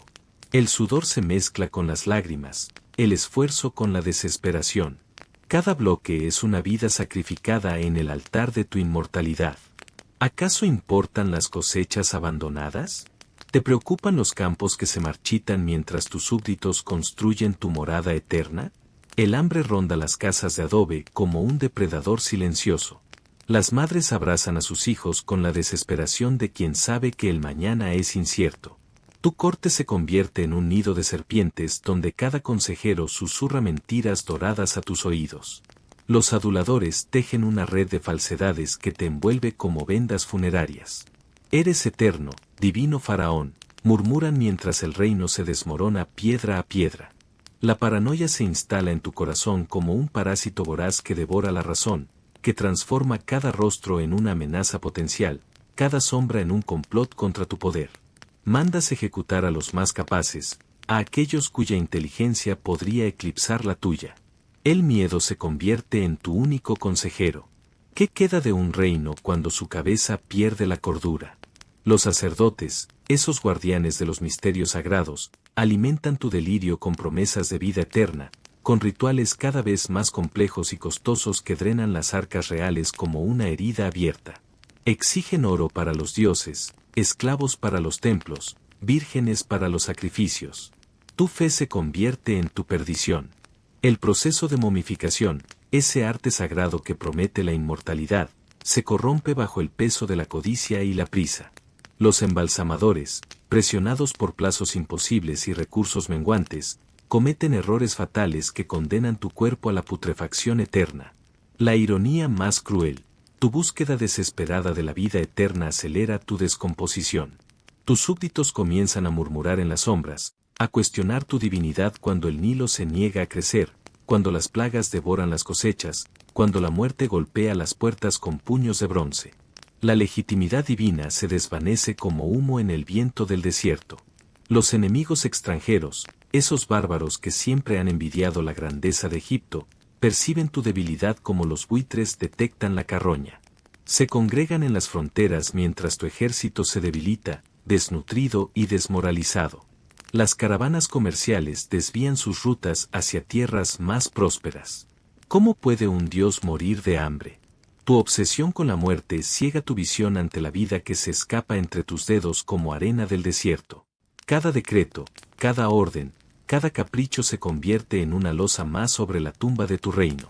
S1: El sudor se mezcla con las lágrimas, el esfuerzo con la desesperación. Cada bloque es una vida sacrificada en el altar de tu inmortalidad. ¿Acaso importan las cosechas abandonadas? ¿Te preocupan los campos que se marchitan mientras tus súbditos construyen tu morada eterna? El hambre ronda las casas de adobe como un depredador silencioso. Las madres abrazan a sus hijos con la desesperación de quien sabe que el mañana es incierto. Tu corte se convierte en un nido de serpientes donde cada consejero susurra mentiras doradas a tus oídos. Los aduladores tejen una red de falsedades que te envuelve como vendas funerarias. Eres eterno, divino faraón, murmuran mientras el reino se desmorona piedra a piedra. La paranoia se instala en tu corazón como un parásito voraz que devora la razón, que transforma cada rostro en una amenaza potencial, cada sombra en un complot contra tu poder. Mandas ejecutar a los más capaces, a aquellos cuya inteligencia podría eclipsar la tuya. El miedo se convierte en tu único consejero. ¿Qué queda de un reino cuando su cabeza pierde la cordura? Los sacerdotes, esos guardianes de los misterios sagrados, alimentan tu delirio con promesas de vida eterna, con rituales cada vez más complejos y costosos que drenan las arcas reales como una herida abierta. Exigen oro para los dioses, esclavos para los templos, vírgenes para los sacrificios. Tu fe se convierte en tu perdición. El proceso de momificación, ese arte sagrado que promete la inmortalidad, se corrompe bajo el peso de la codicia y la prisa. Los embalsamadores, presionados por plazos imposibles y recursos menguantes, cometen errores fatales que condenan tu cuerpo a la putrefacción eterna. La ironía más cruel, tu búsqueda desesperada de la vida eterna acelera tu descomposición. Tus súbditos comienzan a murmurar en las sombras, a cuestionar tu divinidad cuando el Nilo se niega a crecer, cuando las plagas devoran las cosechas, cuando la muerte golpea las puertas con puños de bronce. La legitimidad divina se desvanece como humo en el viento del desierto. Los enemigos extranjeros, esos bárbaros que siempre han envidiado la grandeza de Egipto, perciben tu debilidad como los buitres detectan la carroña. Se congregan en las fronteras mientras tu ejército se debilita, desnutrido y desmoralizado. Las caravanas comerciales desvían sus rutas hacia tierras más prósperas. ¿Cómo puede un dios morir de hambre? Tu obsesión con la muerte ciega tu visión ante la vida que se escapa entre tus dedos como arena del desierto. Cada decreto, cada orden, cada capricho se convierte en una losa más sobre la tumba de tu reino.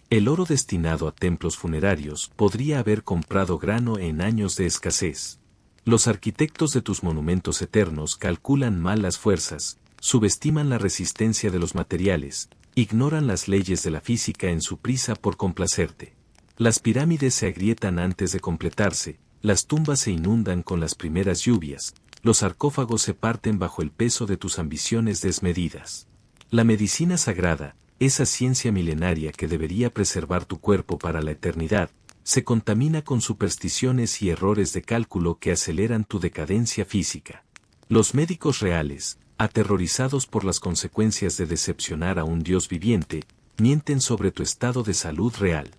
S1: El oro destinado a templos funerarios podría haber comprado grano en años de escasez. Los arquitectos de tus monumentos eternos calculan mal las fuerzas, subestiman la resistencia de los materiales, ignoran las leyes de la física en su prisa por complacerte. Las pirámides se agrietan antes de completarse, las tumbas se inundan con las primeras lluvias, los sarcófagos se parten bajo el peso de tus ambiciones desmedidas. La medicina sagrada, esa ciencia milenaria que debería preservar tu cuerpo para la eternidad, se contamina con supersticiones y errores de cálculo que aceleran tu decadencia física. Los médicos reales, aterrorizados por las consecuencias de decepcionar a un Dios viviente, mienten sobre tu estado de salud real.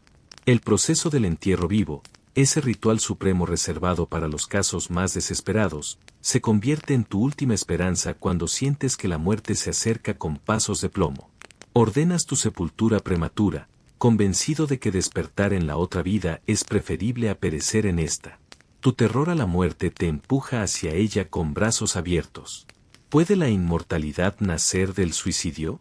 S1: El proceso del entierro vivo, ese ritual supremo reservado para los casos más desesperados, se convierte en tu última esperanza cuando sientes que la muerte se acerca con pasos de plomo. Ordenas tu sepultura prematura, convencido de que despertar en la otra vida es preferible a perecer en esta. Tu terror a la muerte te empuja hacia ella con brazos abiertos. ¿Puede la inmortalidad nacer del suicidio?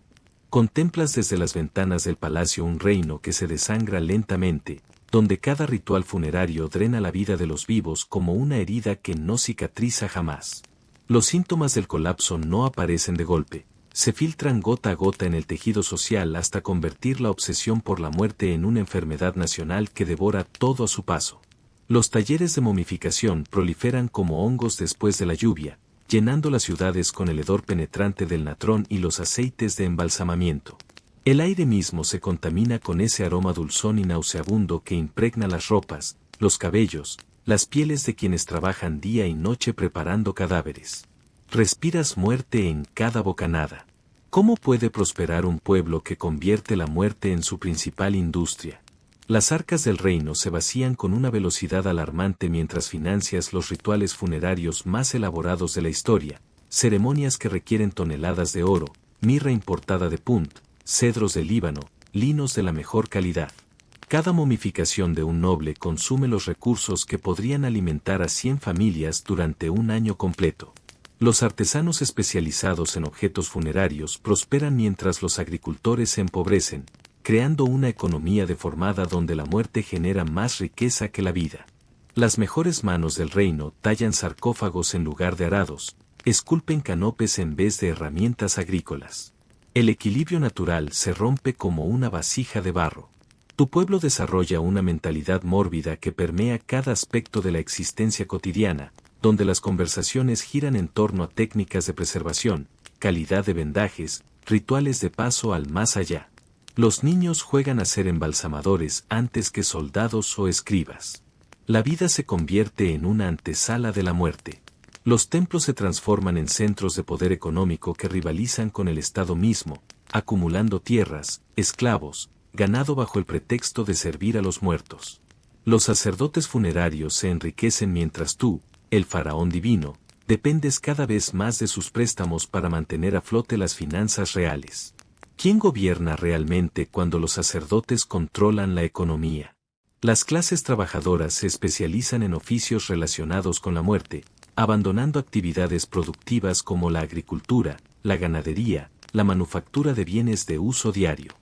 S1: Contemplas desde las ventanas del palacio un reino que se desangra lentamente, donde cada ritual funerario drena la vida de los vivos como una herida que no cicatriza jamás. Los síntomas del colapso no aparecen de golpe, se filtran gota a gota en el tejido social hasta convertir la obsesión por la muerte en una enfermedad nacional que devora todo a su paso. Los talleres de momificación proliferan como hongos después de la lluvia, llenando las ciudades con el hedor penetrante del natrón y los aceites de embalsamamiento. El aire mismo se contamina con ese aroma dulzón y nauseabundo que impregna las ropas, los cabellos, las pieles de quienes trabajan día y noche preparando cadáveres. Respiras muerte en cada bocanada. ¿Cómo puede prosperar un pueblo que convierte la muerte en su principal industria? Las arcas del reino se vacían con una velocidad alarmante mientras financias los rituales funerarios más elaborados de la historia, ceremonias que requieren toneladas de oro, mirra importada de Punt, cedros de Líbano, linos de la mejor calidad. Cada momificación de un noble consume los recursos que podrían alimentar a 100 familias durante un año completo. Los artesanos especializados en objetos funerarios prosperan mientras los agricultores se empobrecen, creando una economía deformada donde la muerte genera más riqueza que la vida. Las mejores manos del reino tallan sarcófagos en lugar de arados, esculpen canopes en vez de herramientas agrícolas. El equilibrio natural se rompe como una vasija de barro. Tu pueblo desarrolla una mentalidad mórbida que permea cada aspecto de la existencia cotidiana, donde las conversaciones giran en torno a técnicas de preservación, calidad de vendajes, rituales de paso al más allá. Los niños juegan a ser embalsamadores antes que soldados o escribas. La vida se convierte en una antesala de la muerte. Los templos se transforman en centros de poder económico que rivalizan con el Estado mismo, acumulando tierras, esclavos, ganado bajo el pretexto de servir a los muertos. Los sacerdotes funerarios se enriquecen mientras tú, el faraón divino, dependes cada vez más de sus préstamos para mantener a flote las finanzas reales. ¿Quién gobierna realmente cuando los sacerdotes controlan la economía? Las clases trabajadoras se especializan en oficios relacionados con la muerte, abandonando actividades productivas como la agricultura, la ganadería, la manufactura de bienes de uso diario.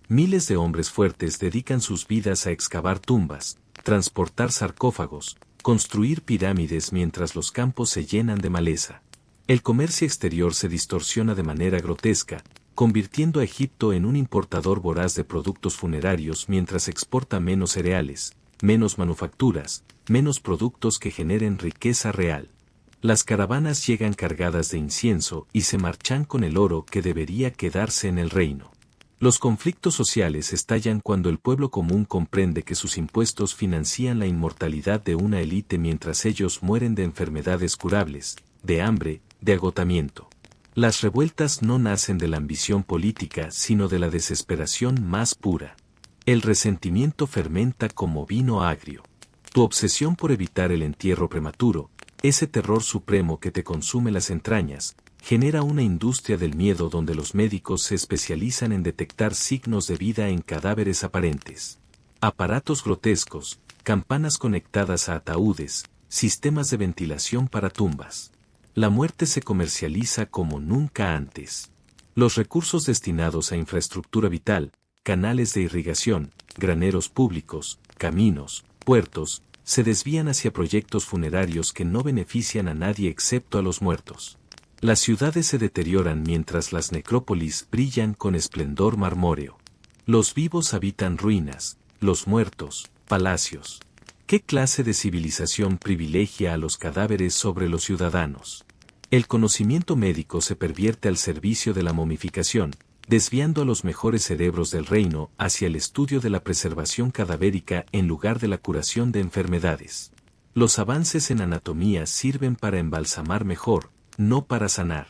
S1: Miles de hombres fuertes dedican sus vidas a excavar tumbas, transportar sarcófagos, construir pirámides mientras los campos se llenan de maleza. El comercio exterior se distorsiona de manera grotesca, convirtiendo a Egipto en un importador voraz de productos funerarios mientras exporta menos cereales, menos manufacturas, menos productos que generen riqueza real. Las caravanas llegan cargadas de incienso y se marchan con el oro que debería quedarse en el reino. Los conflictos sociales estallan cuando el pueblo común comprende que sus impuestos financian la inmortalidad de una élite mientras ellos mueren de enfermedades curables, de hambre, de agotamiento. Las revueltas no nacen de la ambición política sino de la desesperación más pura. El resentimiento fermenta como vino agrio. Tu obsesión por evitar el entierro prematuro, ese terror supremo que te consume las entrañas, genera una industria del miedo donde los médicos se especializan en detectar signos de vida en cadáveres aparentes. Aparatos grotescos, campanas conectadas a ataúdes, sistemas de ventilación para tumbas. La muerte se comercializa como nunca antes. Los recursos destinados a infraestructura vital, canales de irrigación, graneros públicos, caminos, puertos, se desvían hacia proyectos funerarios que no benefician a nadie excepto a los muertos. Las ciudades se deterioran mientras las necrópolis brillan con esplendor marmóreo. Los vivos habitan ruinas, los muertos, palacios. ¿Qué clase de civilización privilegia a los cadáveres sobre los ciudadanos? El conocimiento médico se pervierte al servicio de la momificación, desviando a los mejores cerebros del reino hacia el estudio de la preservación cadavérica en lugar de la curación de enfermedades. Los avances en anatomía sirven para embalsamar mejor, no para sanar.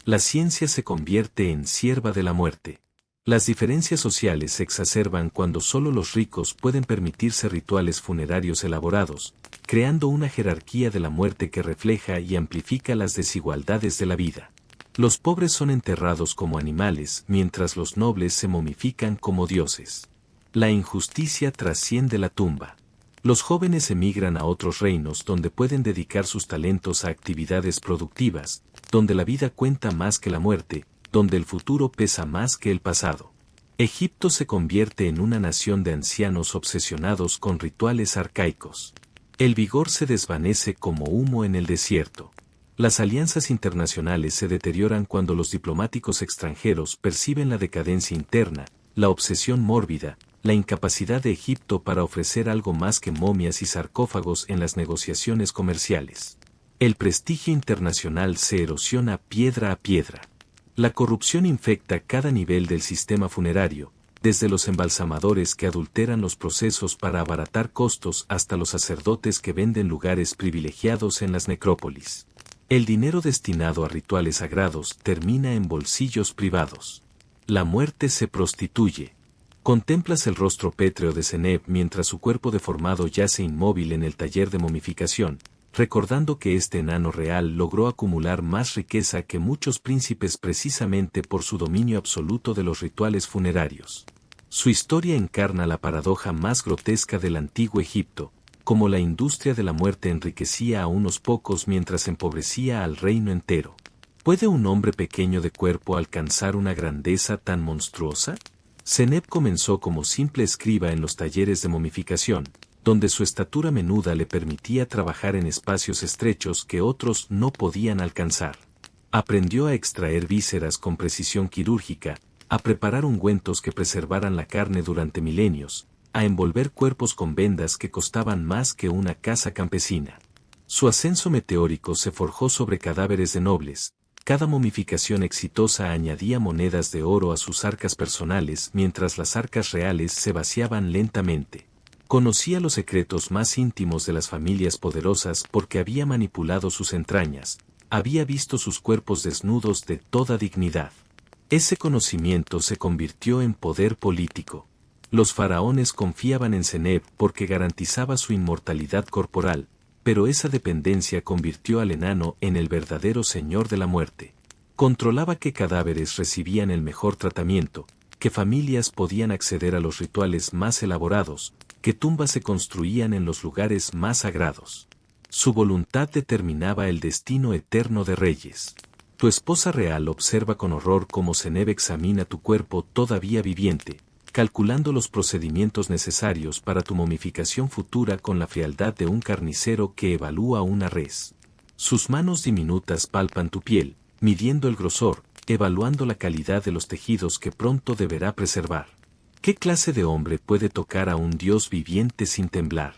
S1: La ciencia se convierte en sierva de la muerte. Las diferencias sociales se exacerban cuando solo los ricos pueden permitirse rituales funerarios elaborados, creando una jerarquía de la muerte que refleja y amplifica las desigualdades de la vida. Los pobres son enterrados como animales mientras los nobles se momifican como dioses. La injusticia trasciende la tumba. Los jóvenes emigran a otros reinos donde pueden dedicar sus talentos a actividades productivas, donde la vida cuenta más que la muerte, donde el futuro pesa más que el pasado. Egipto se convierte en una nación de ancianos obsesionados con rituales arcaicos. El vigor se desvanece como humo en el desierto. Las alianzas internacionales se deterioran cuando los diplomáticos extranjeros perciben la decadencia interna, la obsesión mórbida, la incapacidad de Egipto para ofrecer algo más que momias y sarcófagos en las negociaciones comerciales. El prestigio internacional se erosiona piedra a piedra. La corrupción infecta cada nivel del sistema funerario, desde los embalsamadores que adulteran los procesos para abaratar costos hasta los sacerdotes que venden lugares privilegiados en las necrópolis. El dinero destinado a rituales sagrados termina en bolsillos privados. La muerte se prostituye. Contemplas el rostro pétreo de Seneb mientras su cuerpo deformado yace inmóvil en el taller de momificación, recordando que este enano real logró acumular más riqueza que muchos príncipes precisamente por su dominio absoluto de los rituales funerarios. Su historia encarna la paradoja más grotesca del antiguo Egipto, como la industria de la muerte enriquecía a unos pocos mientras empobrecía al reino entero. ¿Puede un hombre pequeño de cuerpo alcanzar una grandeza tan monstruosa? Seneb comenzó como simple escriba en los talleres de momificación, donde su estatura menuda le permitía trabajar en espacios estrechos que otros no podían alcanzar. Aprendió a extraer vísceras con precisión quirúrgica, a preparar ungüentos que preservaran la carne durante milenios, a envolver cuerpos con vendas que costaban más que una casa campesina. Su ascenso meteórico se forjó sobre cadáveres de nobles. Cada momificación exitosa añadía monedas de oro a sus arcas personales mientras las arcas reales se vaciaban lentamente. Conocía los secretos más íntimos de las familias poderosas porque había manipulado sus entrañas, había visto sus cuerpos desnudos de toda dignidad. Ese conocimiento se convirtió en poder político. Los faraones confiaban en Seneb porque garantizaba su inmortalidad corporal, pero esa dependencia convirtió al enano en el verdadero señor de la muerte. Controlaba qué cadáveres recibían el mejor tratamiento, qué familias podían acceder a los rituales más elaborados, qué tumbas se construían en los lugares más sagrados. Su voluntad determinaba el destino eterno de reyes. Tu esposa real observa con horror cómo Seneb examina tu cuerpo todavía viviente, calculando los procedimientos necesarios para tu momificación futura con la frialdad de un carnicero que evalúa una res. Sus manos diminutas palpan tu piel, midiendo el grosor, evaluando la calidad de los tejidos que pronto deberá preservar. ¿Qué clase de hombre puede tocar a un dios viviente sin temblar?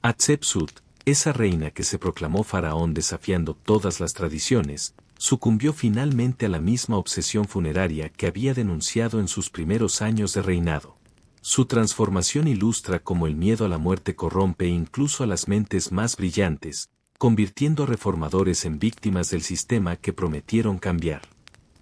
S1: Hatshepsut, esa reina que se proclamó faraón desafiando todas las tradiciones, sucumbió finalmente a la misma obsesión funeraria que había denunciado en sus primeros años de reinado. Su transformación ilustra cómo el miedo a la muerte corrompe incluso a las mentes más brillantes, convirtiendo a reformadores en víctimas del sistema que prometieron cambiar.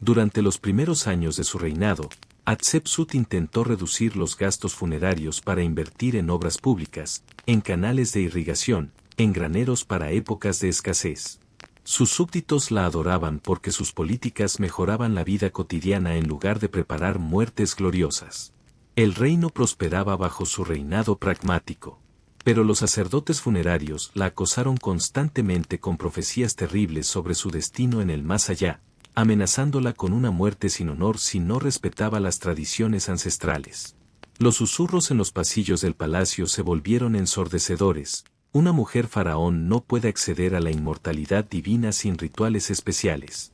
S1: Durante los primeros años de su reinado, Hatshepsut intentó reducir los gastos funerarios para invertir en obras públicas, en canales de irrigación, en graneros para épocas de escasez. Sus súbditos la adoraban porque sus políticas mejoraban la vida cotidiana en lugar de preparar muertes gloriosas. El reino prosperaba bajo su reinado pragmático. Pero los sacerdotes funerarios la acosaron constantemente con profecías terribles sobre su destino en el más allá, amenazándola con una muerte sin honor si no respetaba las tradiciones ancestrales. Los susurros en los pasillos del palacio se volvieron ensordecedores. Una mujer faraón no puede acceder a la inmortalidad divina sin rituales especiales.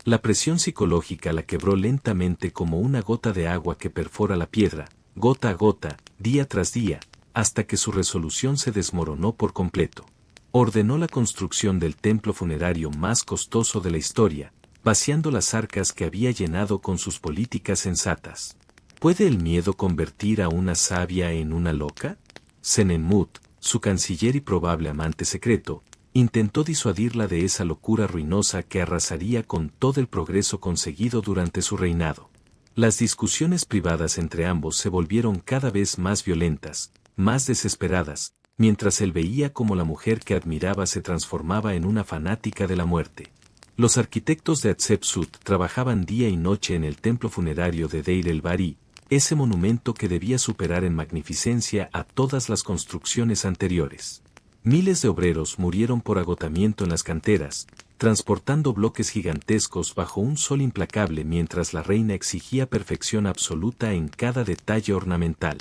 S1: La presión psicológica la quebró lentamente como una gota de agua que perfora la piedra, gota a gota, día tras día, hasta que su resolución se desmoronó por completo. Ordenó la construcción del templo funerario más costoso de la historia, vaciando las arcas que había llenado con sus políticas sensatas. ¿Puede el miedo convertir a una sabia en una loca? Senenmut, su canciller y probable amante secreto, intentó disuadirla de esa locura ruinosa que arrasaría con todo el progreso conseguido durante su reinado. Las discusiones privadas entre ambos se volvieron cada vez más violentas, más desesperadas, mientras él veía cómo la mujer que admiraba se transformaba en una fanática de la muerte. Los arquitectos de Hatshepsut trabajaban día y noche en el templo funerario de Deir el-Bahari, ese monumento que debía superar en magnificencia a todas las construcciones anteriores. Miles de obreros murieron por agotamiento en las canteras, transportando bloques gigantescos bajo un sol implacable mientras la reina exigía perfección absoluta en cada detalle ornamental.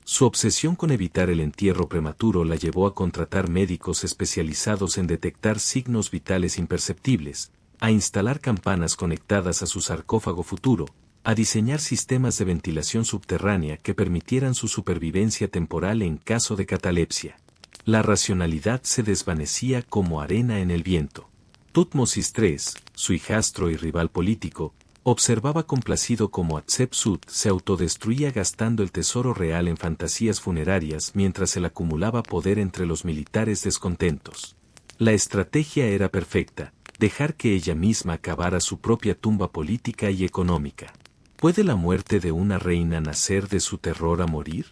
S1: Su obsesión con evitar el entierro prematuro la llevó a contratar médicos especializados en detectar signos vitales imperceptibles, a instalar campanas conectadas a su sarcófago futuro, a diseñar sistemas de ventilación subterránea que permitieran su supervivencia temporal en caso de catalepsia. La racionalidad se desvanecía como arena en el viento. Tutmosis III, su hijastro y rival político, observaba complacido cómo Hatshepsut se autodestruía gastando el tesoro real en fantasías funerarias mientras él acumulaba poder entre los militares descontentos. La estrategia era perfecta, dejar que ella misma cavara su propia tumba política y económica. ¿Puede la muerte de una reina nacer de su terror a morir?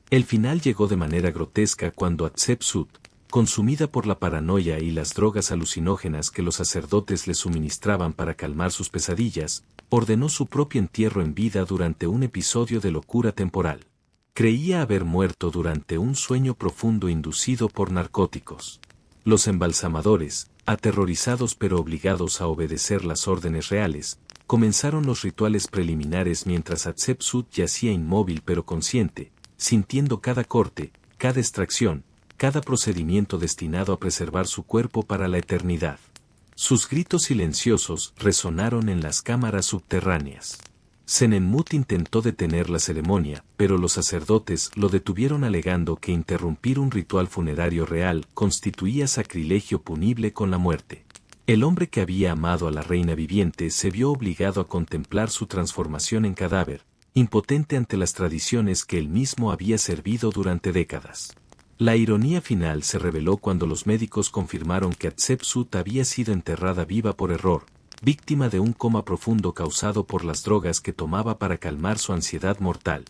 S1: El final llegó de manera grotesca cuando Hatshepsut, consumida por la paranoia y las drogas alucinógenas que los sacerdotes le suministraban para calmar sus pesadillas, ordenó su propio entierro en vida durante un episodio de locura temporal. Creía haber muerto durante un sueño profundo inducido por narcóticos. Los embalsamadores, aterrorizados pero obligados a obedecer las órdenes reales, comenzaron los rituales preliminares mientras Hatshepsut yacía inmóvil pero consciente, sintiendo cada corte, cada extracción, cada procedimiento destinado a preservar su cuerpo para la eternidad. Sus gritos silenciosos resonaron en las cámaras subterráneas. Senenmut intentó detener la ceremonia, pero los sacerdotes lo detuvieron alegando que interrumpir un ritual funerario real constituía sacrilegio punible con la muerte. El hombre que había amado a la reina viviente se vio obligado a contemplar su transformación en cadáver, impotente ante las tradiciones que él mismo había servido durante décadas. La ironía final se reveló cuando los médicos confirmaron que Hatshepsut había sido enterrada viva por error, víctima de un coma profundo causado por las drogas que tomaba para calmar su ansiedad mortal.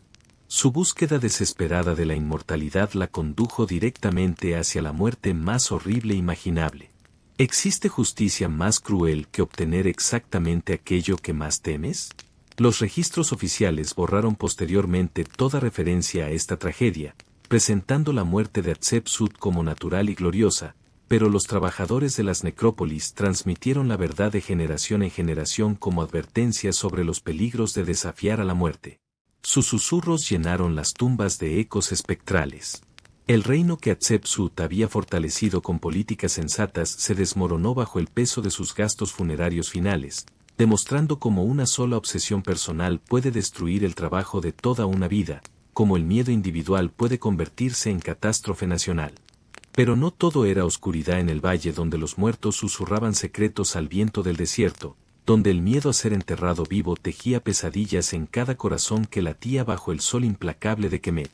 S1: Su búsqueda desesperada de la inmortalidad la condujo directamente hacia la muerte más horrible imaginable. ¿Existe justicia más cruel que obtener exactamente aquello que más temes? Los registros oficiales borraron posteriormente toda referencia a esta tragedia, presentando la muerte de Hatshepsut como natural y gloriosa, pero los trabajadores de las necrópolis transmitieron la verdad de generación en generación como advertencia sobre los peligros de desafiar a la muerte. Sus susurros llenaron las tumbas de ecos espectrales. El reino que Hatshepsut había fortalecido con políticas sensatas se desmoronó bajo el peso de sus gastos funerarios finales, demostrando cómo una sola obsesión personal puede destruir el trabajo de toda una vida, como el miedo individual puede convertirse en catástrofe nacional. Pero no todo era oscuridad en el valle donde los muertos susurraban secretos al viento del desierto, donde el miedo a ser enterrado vivo tejía pesadillas en cada corazón que latía bajo el sol implacable de Kemet.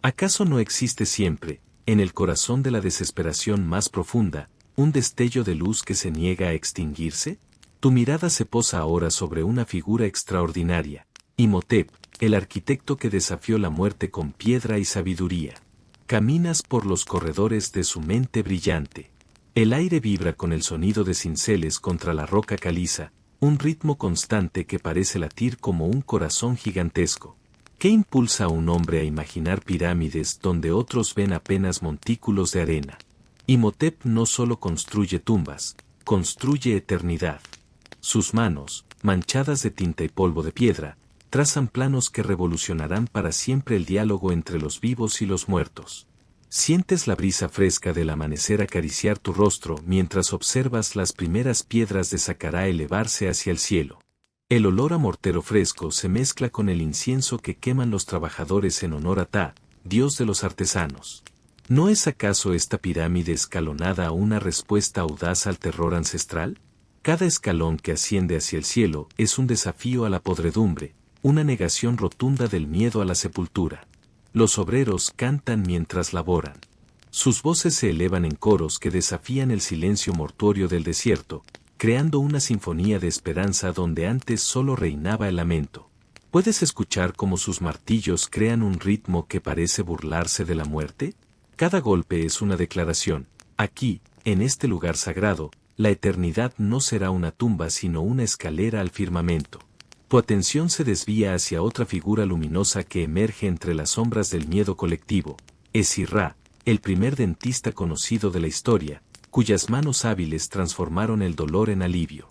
S1: ¿Acaso no existe siempre, en el corazón de la desesperación más profunda, un destello de luz que se niega a extinguirse? Tu mirada se posa ahora sobre una figura extraordinaria, Imhotep, el arquitecto que desafió la muerte con piedra y sabiduría. Caminas por los corredores de su mente brillante. El aire vibra con el sonido de cinceles contra la roca caliza, un ritmo constante que parece latir como un corazón gigantesco. ¿Qué impulsa a un hombre a imaginar pirámides donde otros ven apenas montículos de arena? Imhotep no solo construye tumbas, construye eternidad. Sus manos, manchadas de tinta y polvo de piedra, trazan planos que revolucionarán para siempre el diálogo entre los vivos y los muertos. Sientes la brisa fresca del amanecer acariciar tu rostro mientras observas las primeras piedras de Saqqara elevarse hacia el cielo. El olor a mortero fresco se mezcla con el incienso que queman los trabajadores en honor a Ta, dios de los artesanos. ¿No es acaso esta pirámide escalonada una respuesta audaz al terror ancestral? Cada escalón que asciende hacia el cielo es un desafío a la podredumbre, una negación rotunda del miedo a la sepultura. Los obreros cantan mientras laboran. Sus voces se elevan en coros que desafían el silencio mortuorio del desierto, creando una sinfonía de esperanza donde antes solo reinaba el lamento. ¿Puedes escuchar cómo sus martillos crean un ritmo que parece burlarse de la muerte? Cada golpe es una declaración. Aquí, en este lugar sagrado, la eternidad no será una tumba sino una escalera al firmamento. Tu atención se desvía hacia otra figura luminosa que emerge entre las sombras del miedo colectivo. Esirra, el primer dentista conocido de la historia, cuyas manos hábiles transformaron el dolor en alivio.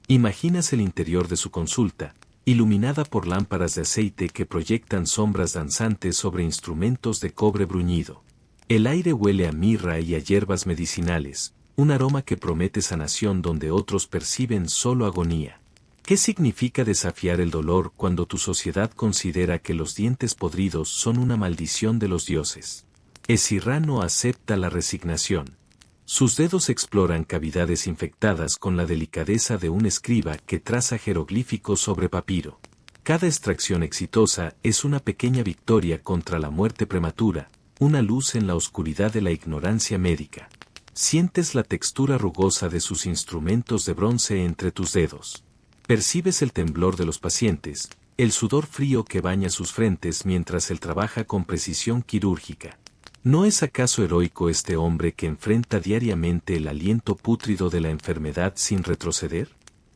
S1: Imaginas el interior de su consulta, iluminada por lámparas de aceite que proyectan sombras danzantes sobre instrumentos de cobre bruñido. El aire huele a mirra y a hierbas medicinales, un aroma que promete sanación donde otros perciben solo agonía. ¿Qué significa desafiar el dolor cuando tu sociedad considera que los dientes podridos son una maldición de los dioses? Ezirra no acepta la resignación. Sus dedos exploran cavidades infectadas con la delicadeza de un escriba que traza jeroglíficos sobre papiro. Cada extracción exitosa es una pequeña victoria contra la muerte prematura, una luz en la oscuridad de la ignorancia médica. Sientes la textura rugosa de sus instrumentos de bronce entre tus dedos. Percibes el temblor de los pacientes, el sudor frío que baña sus frentes mientras él trabaja con precisión quirúrgica. ¿No es acaso heroico este hombre que enfrenta diariamente el aliento pútrido de la enfermedad sin retroceder?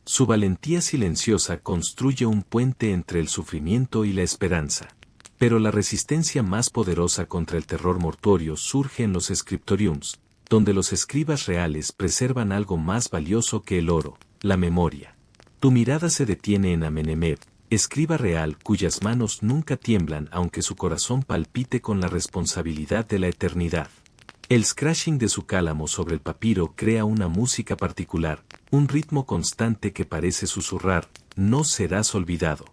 S1: Su valentía silenciosa construye un puente entre el sufrimiento y la esperanza. Pero la resistencia más poderosa contra el terror mortuorio surge en los scriptoriums, donde los escribas reales preservan algo más valioso que el oro, la memoria. Tu mirada se detiene en Amenemheb, escriba real cuyas manos nunca tiemblan aunque su corazón palpite con la responsabilidad de la eternidad. El scratching de su cálamo sobre el papiro crea una música particular, un ritmo constante que parece susurrar, no serás olvidado.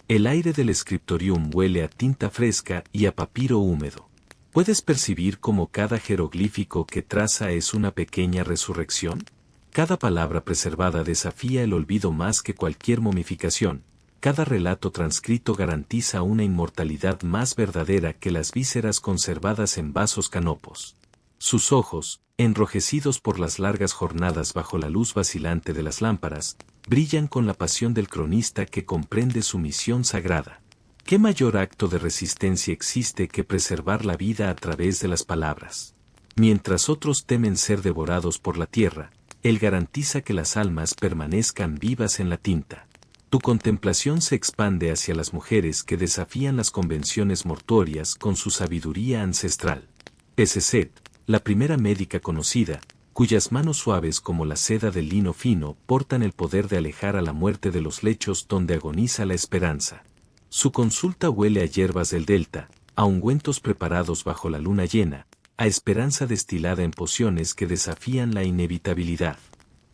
S1: El aire del scriptorium huele a tinta fresca y a papiro húmedo. ¿Puedes percibir cómo cada jeroglífico que traza es una pequeña resurrección? Cada palabra preservada desafía el olvido más que cualquier momificación. Cada relato transcrito garantiza una inmortalidad más verdadera que las vísceras conservadas en vasos canopos. Sus ojos, enrojecidos por las largas jornadas bajo la luz vacilante de las lámparas, brillan con la pasión del cronista que comprende su misión sagrada. ¿Qué mayor acto de resistencia existe que preservar la vida a través de las palabras? Mientras otros temen ser devorados por la tierra, él garantiza que las almas permanezcan vivas en la tinta. Tu contemplación se expande hacia las mujeres que desafían las convenciones mortuorias con su sabiduría ancestral. Peseset, la primera médica conocida, cuyas manos suaves como la seda del lino fino portan el poder de alejar a la muerte de los lechos donde agoniza la esperanza. Su consulta huele a hierbas del delta, a ungüentos preparados bajo la luna llena, a esperanza destilada en pociones que desafían la inevitabilidad.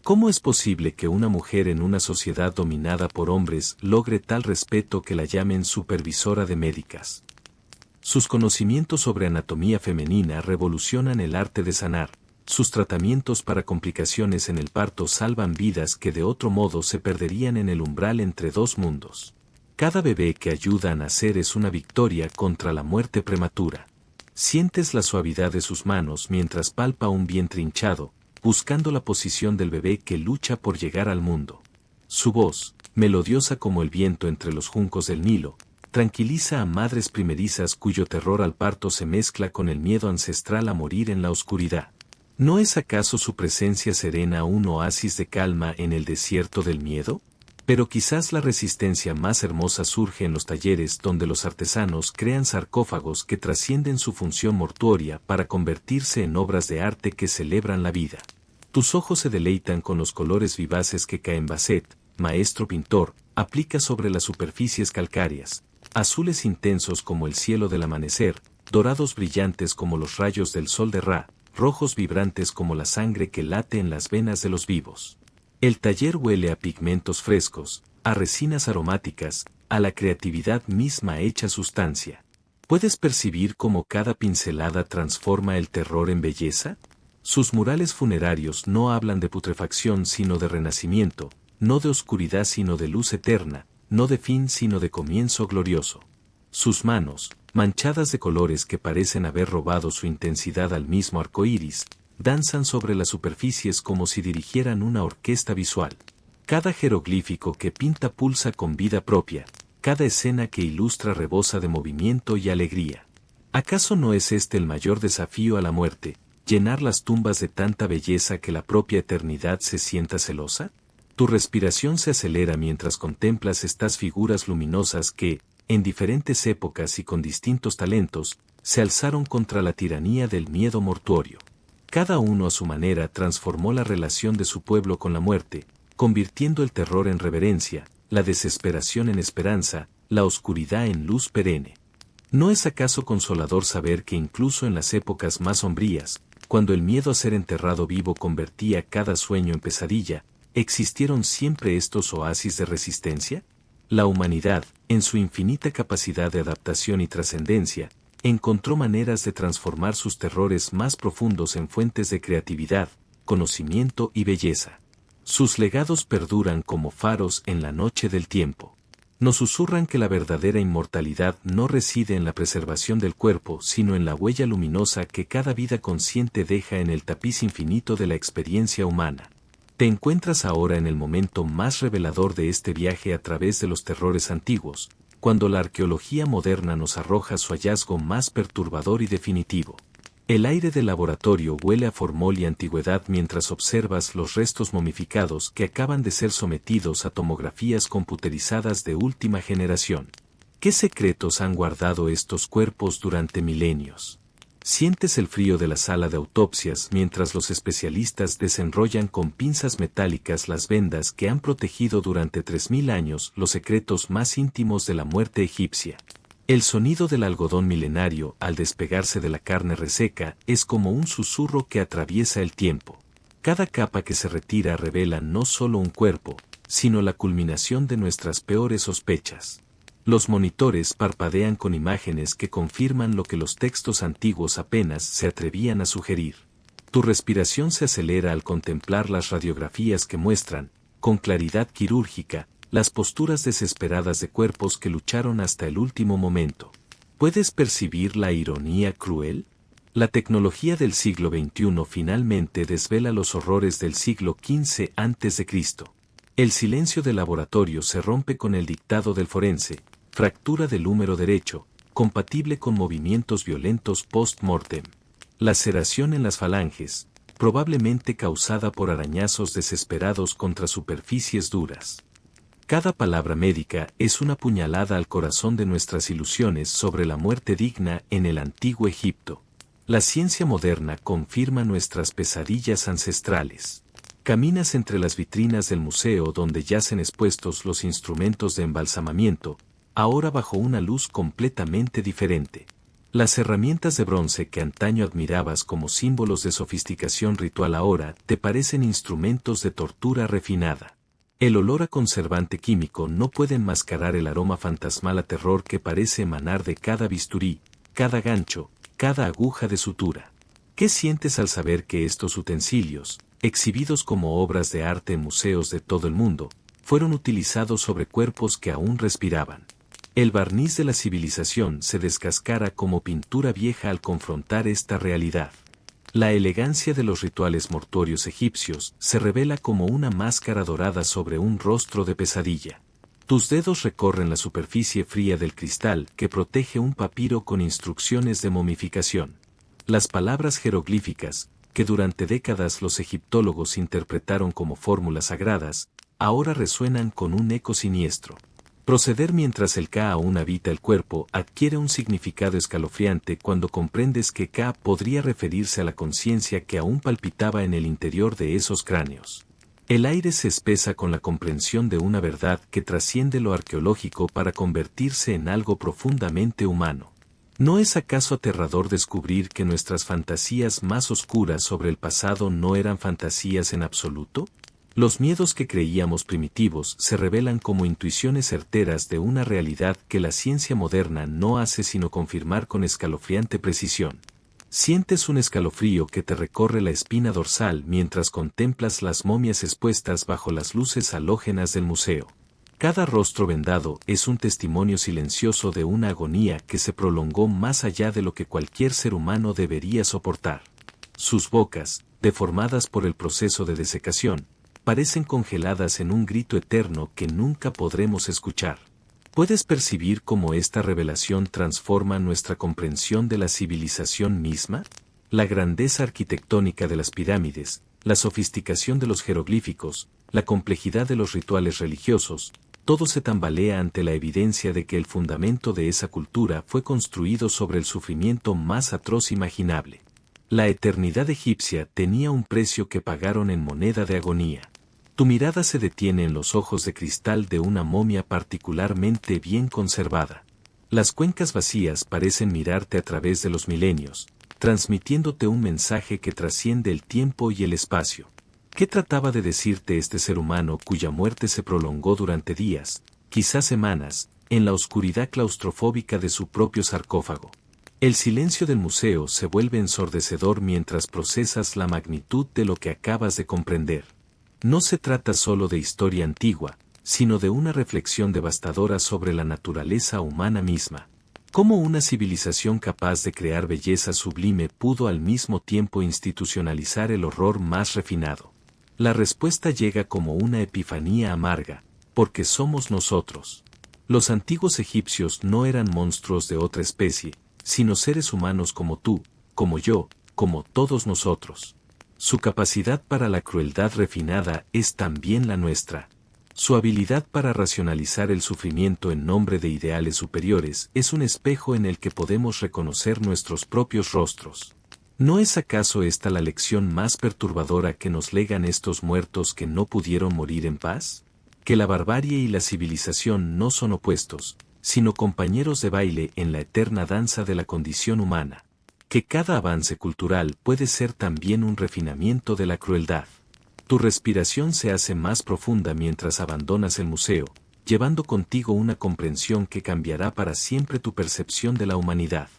S1: ¿Cómo es posible que una mujer en una sociedad dominada por hombres logre tal respeto que la llamen supervisora de médicas? Sus conocimientos sobre anatomía femenina revolucionan el arte de sanar, sus tratamientos para complicaciones en el parto salvan vidas que de otro modo se perderían en el umbral entre dos mundos. Cada bebé que ayuda a nacer es una victoria contra la muerte prematura. Sientes la suavidad de sus manos mientras palpa un vientre hinchado, buscando la posición del bebé que lucha por llegar al mundo. Su voz, melodiosa como el viento entre los juncos del Nilo, tranquiliza a madres primerizas cuyo terror al parto se mezcla con el miedo ancestral a morir en la oscuridad. ¿No es acaso su presencia serena un oasis de calma en el desierto del miedo? Pero quizás la resistencia más hermosa surge en los talleres donde los artesanos crean sarcófagos que trascienden su función mortuoria para convertirse en obras de arte que celebran la vida. Tus ojos se deleitan con los colores vivaces que Caen-Basset, maestro pintor, aplica sobre las superficies calcáreas, azules intensos como el cielo del amanecer, dorados brillantes como los rayos del sol de Ra, rojos vibrantes como la sangre que late en las venas de los vivos. El taller huele a pigmentos frescos, a resinas aromáticas, a la creatividad misma hecha sustancia. ¿Puedes percibir cómo cada pincelada transforma el terror en belleza? Sus murales funerarios no hablan de putrefacción sino de renacimiento, no de oscuridad sino de luz eterna, no de fin sino de comienzo glorioso. Sus manos, manchadas de colores que parecen haber robado su intensidad al mismo arco iris, danzan sobre las superficies como si dirigieran una orquesta visual. Cada jeroglífico que pinta pulsa con vida propia, cada escena que ilustra rebosa de movimiento y alegría. ¿Acaso no es este el mayor desafío a la muerte, llenar las tumbas de tanta belleza que la propia eternidad se sienta celosa? Tu respiración se acelera mientras contemplas estas figuras luminosas que, en diferentes épocas y con distintos talentos, se alzaron contra la tiranía del miedo mortuorio. Cada uno a su manera transformó la relación de su pueblo con la muerte, convirtiendo el terror en reverencia, la desesperación en esperanza, la oscuridad en luz perenne. ¿No es acaso consolador saber que incluso en las épocas más sombrías, cuando el miedo a ser enterrado vivo convertía cada sueño en pesadilla, existieron siempre estos oasis de resistencia? La humanidad, en su infinita capacidad de adaptación y trascendencia, encontró maneras de transformar sus terrores más profundos en fuentes de creatividad, conocimiento y belleza. Sus legados perduran como faros en la noche del tiempo. Nos susurran que la verdadera inmortalidad no reside en la preservación del cuerpo, sino en la huella luminosa que cada vida consciente deja en el tapiz infinito de la experiencia humana. Te encuentras ahora en el momento más revelador de este viaje a través de los terrores antiguos, cuando la arqueología moderna nos arroja su hallazgo más perturbador y definitivo. El aire del laboratorio huele a formol y antigüedad mientras observas los restos momificados que acaban de ser sometidos a tomografías computerizadas de última generación. ¿Qué secretos han guardado estos cuerpos durante milenios? Sientes el frío de la sala de autopsias mientras los especialistas desenrollan con pinzas metálicas las vendas que han protegido durante 3000 años los secretos más íntimos de la muerte egipcia. El sonido del algodón milenario al despegarse de la carne reseca es como un susurro que atraviesa el tiempo. Cada capa que se retira revela no solo un cuerpo, sino la culminación de nuestras peores sospechas. Los monitores parpadean con imágenes que confirman lo que los textos antiguos apenas se atrevían a sugerir. Tu respiración se acelera al contemplar las radiografías que muestran, con claridad quirúrgica, las posturas desesperadas de cuerpos que lucharon hasta el último momento. ¿Puedes percibir la ironía cruel? La tecnología del siglo XXI finalmente desvela los horrores del siglo XV a.C. El silencio del laboratorio se rompe con el dictado del forense, fractura del húmero derecho, compatible con movimientos violentos post-mortem. Laceración en las falanges, probablemente causada por arañazos desesperados contra superficies duras. Cada palabra médica es una puñalada al corazón de nuestras ilusiones sobre la muerte digna en el antiguo Egipto. La ciencia moderna confirma nuestras pesadillas ancestrales. Caminas entre las vitrinas del museo donde yacen expuestos los instrumentos de embalsamamiento, ahora bajo una luz completamente diferente. Las herramientas de bronce que antaño admirabas como símbolos de sofisticación ritual ahora te parecen instrumentos de tortura refinada. El olor a conservante químico no puede enmascarar el aroma fantasmal a terror que parece emanar de cada bisturí, cada gancho, cada aguja de sutura. ¿Qué sientes al saber que estos utensilios, exhibidos como obras de arte en museos de todo el mundo, fueron utilizados sobre cuerpos que aún respiraban? El barniz de la civilización se descascara como pintura vieja al confrontar esta realidad. La elegancia de los rituales mortuorios egipcios se revela como una máscara dorada sobre un rostro de pesadilla. Tus dedos recorren la superficie fría del cristal que protege un papiro con instrucciones de momificación. Las palabras jeroglíficas, que durante décadas los egiptólogos interpretaron como fórmulas sagradas, ahora resuenan con un eco siniestro. Proceder mientras el Ka aún habita el cuerpo adquiere un significado escalofriante cuando comprendes que Ka podría referirse a la conciencia que aún palpitaba en el interior de esos cráneos. El aire se espesa con la comprensión de una verdad que trasciende lo arqueológico para convertirse en algo profundamente humano. ¿No es acaso aterrador descubrir que nuestras fantasías más oscuras sobre el pasado no eran fantasías en absoluto? Los miedos que creíamos primitivos se revelan como intuiciones certeras de una realidad que la ciencia moderna no hace sino confirmar con escalofriante precisión. Sientes un escalofrío que te recorre la espina dorsal mientras contemplas las momias expuestas bajo las luces halógenas del museo. Cada rostro vendado es un testimonio silencioso de una agonía que se prolongó más allá de lo que cualquier ser humano debería soportar. Sus bocas, deformadas por el proceso de desecación, parecen congeladas en un grito eterno que nunca podremos escuchar. ¿Puedes percibir cómo esta revelación transforma nuestra comprensión de la civilización misma? La grandeza arquitectónica de las pirámides, la sofisticación de los jeroglíficos, la complejidad de los rituales religiosos, todo se tambalea ante la evidencia de que el fundamento de esa cultura fue construido sobre el sufrimiento más atroz imaginable. La eternidad egipcia tenía un precio que pagaron en moneda de agonía. Tu mirada se detiene en los ojos de cristal de una momia particularmente bien conservada. Las cuencas vacías parecen mirarte a través de los milenios, transmitiéndote un mensaje que trasciende el tiempo y el espacio. ¿Qué trataba de decirte este ser humano cuya muerte se prolongó durante días, quizás semanas, en la oscuridad claustrofóbica de su propio sarcófago? El silencio del museo se vuelve ensordecedor mientras procesas la magnitud de lo que acabas de comprender. No se trata solo de historia antigua, sino de una reflexión devastadora sobre la naturaleza humana misma. ¿Cómo una civilización capaz de crear belleza sublime pudo al mismo tiempo institucionalizar el horror más refinado? La respuesta llega como una epifanía amarga, porque somos nosotros. Los antiguos egipcios no eran monstruos de otra especie, sino seres humanos como tú, como yo, como todos nosotros. Su capacidad para la crueldad refinada es también la nuestra. Su habilidad para racionalizar el sufrimiento en nombre de ideales superiores es un espejo en el que podemos reconocer nuestros propios rostros. ¿No es acaso esta la lección más perturbadora que nos legan estos muertos que no pudieron morir en paz? Que la barbarie y la civilización no son opuestos, sino compañeros de baile en la eterna danza de la condición humana. Que cada avance cultural puede ser también un refinamiento de la crueldad. Tu respiración se hace más profunda mientras abandonas el museo, llevando contigo una comprensión que cambiará para siempre tu percepción de la humanidad.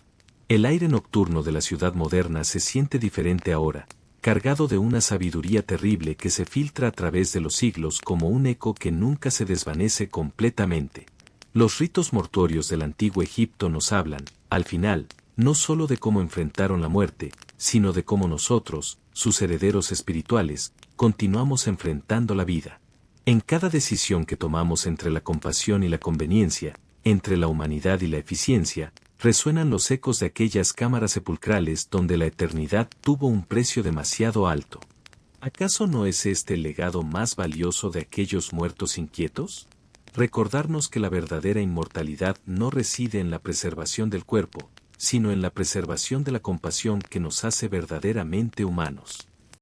S1: El aire nocturno de la ciudad moderna se siente diferente ahora, cargado de una sabiduría terrible que se filtra a través de los siglos como un eco que nunca se desvanece completamente. Los ritos mortuorios del antiguo Egipto nos hablan, al final, no solo de cómo enfrentaron la muerte, sino de cómo nosotros, sus herederos espirituales, continuamos enfrentando la vida. En cada decisión que tomamos entre la compasión y la conveniencia, entre la humanidad y la eficiencia, resuenan los ecos de aquellas cámaras sepulcrales donde la eternidad tuvo un precio demasiado alto. ¿Acaso no es este el legado más valioso de aquellos muertos inquietos? Recordarnos que la verdadera inmortalidad no reside en la preservación del cuerpo, sino en la preservación de la compasión que nos hace verdaderamente humanos.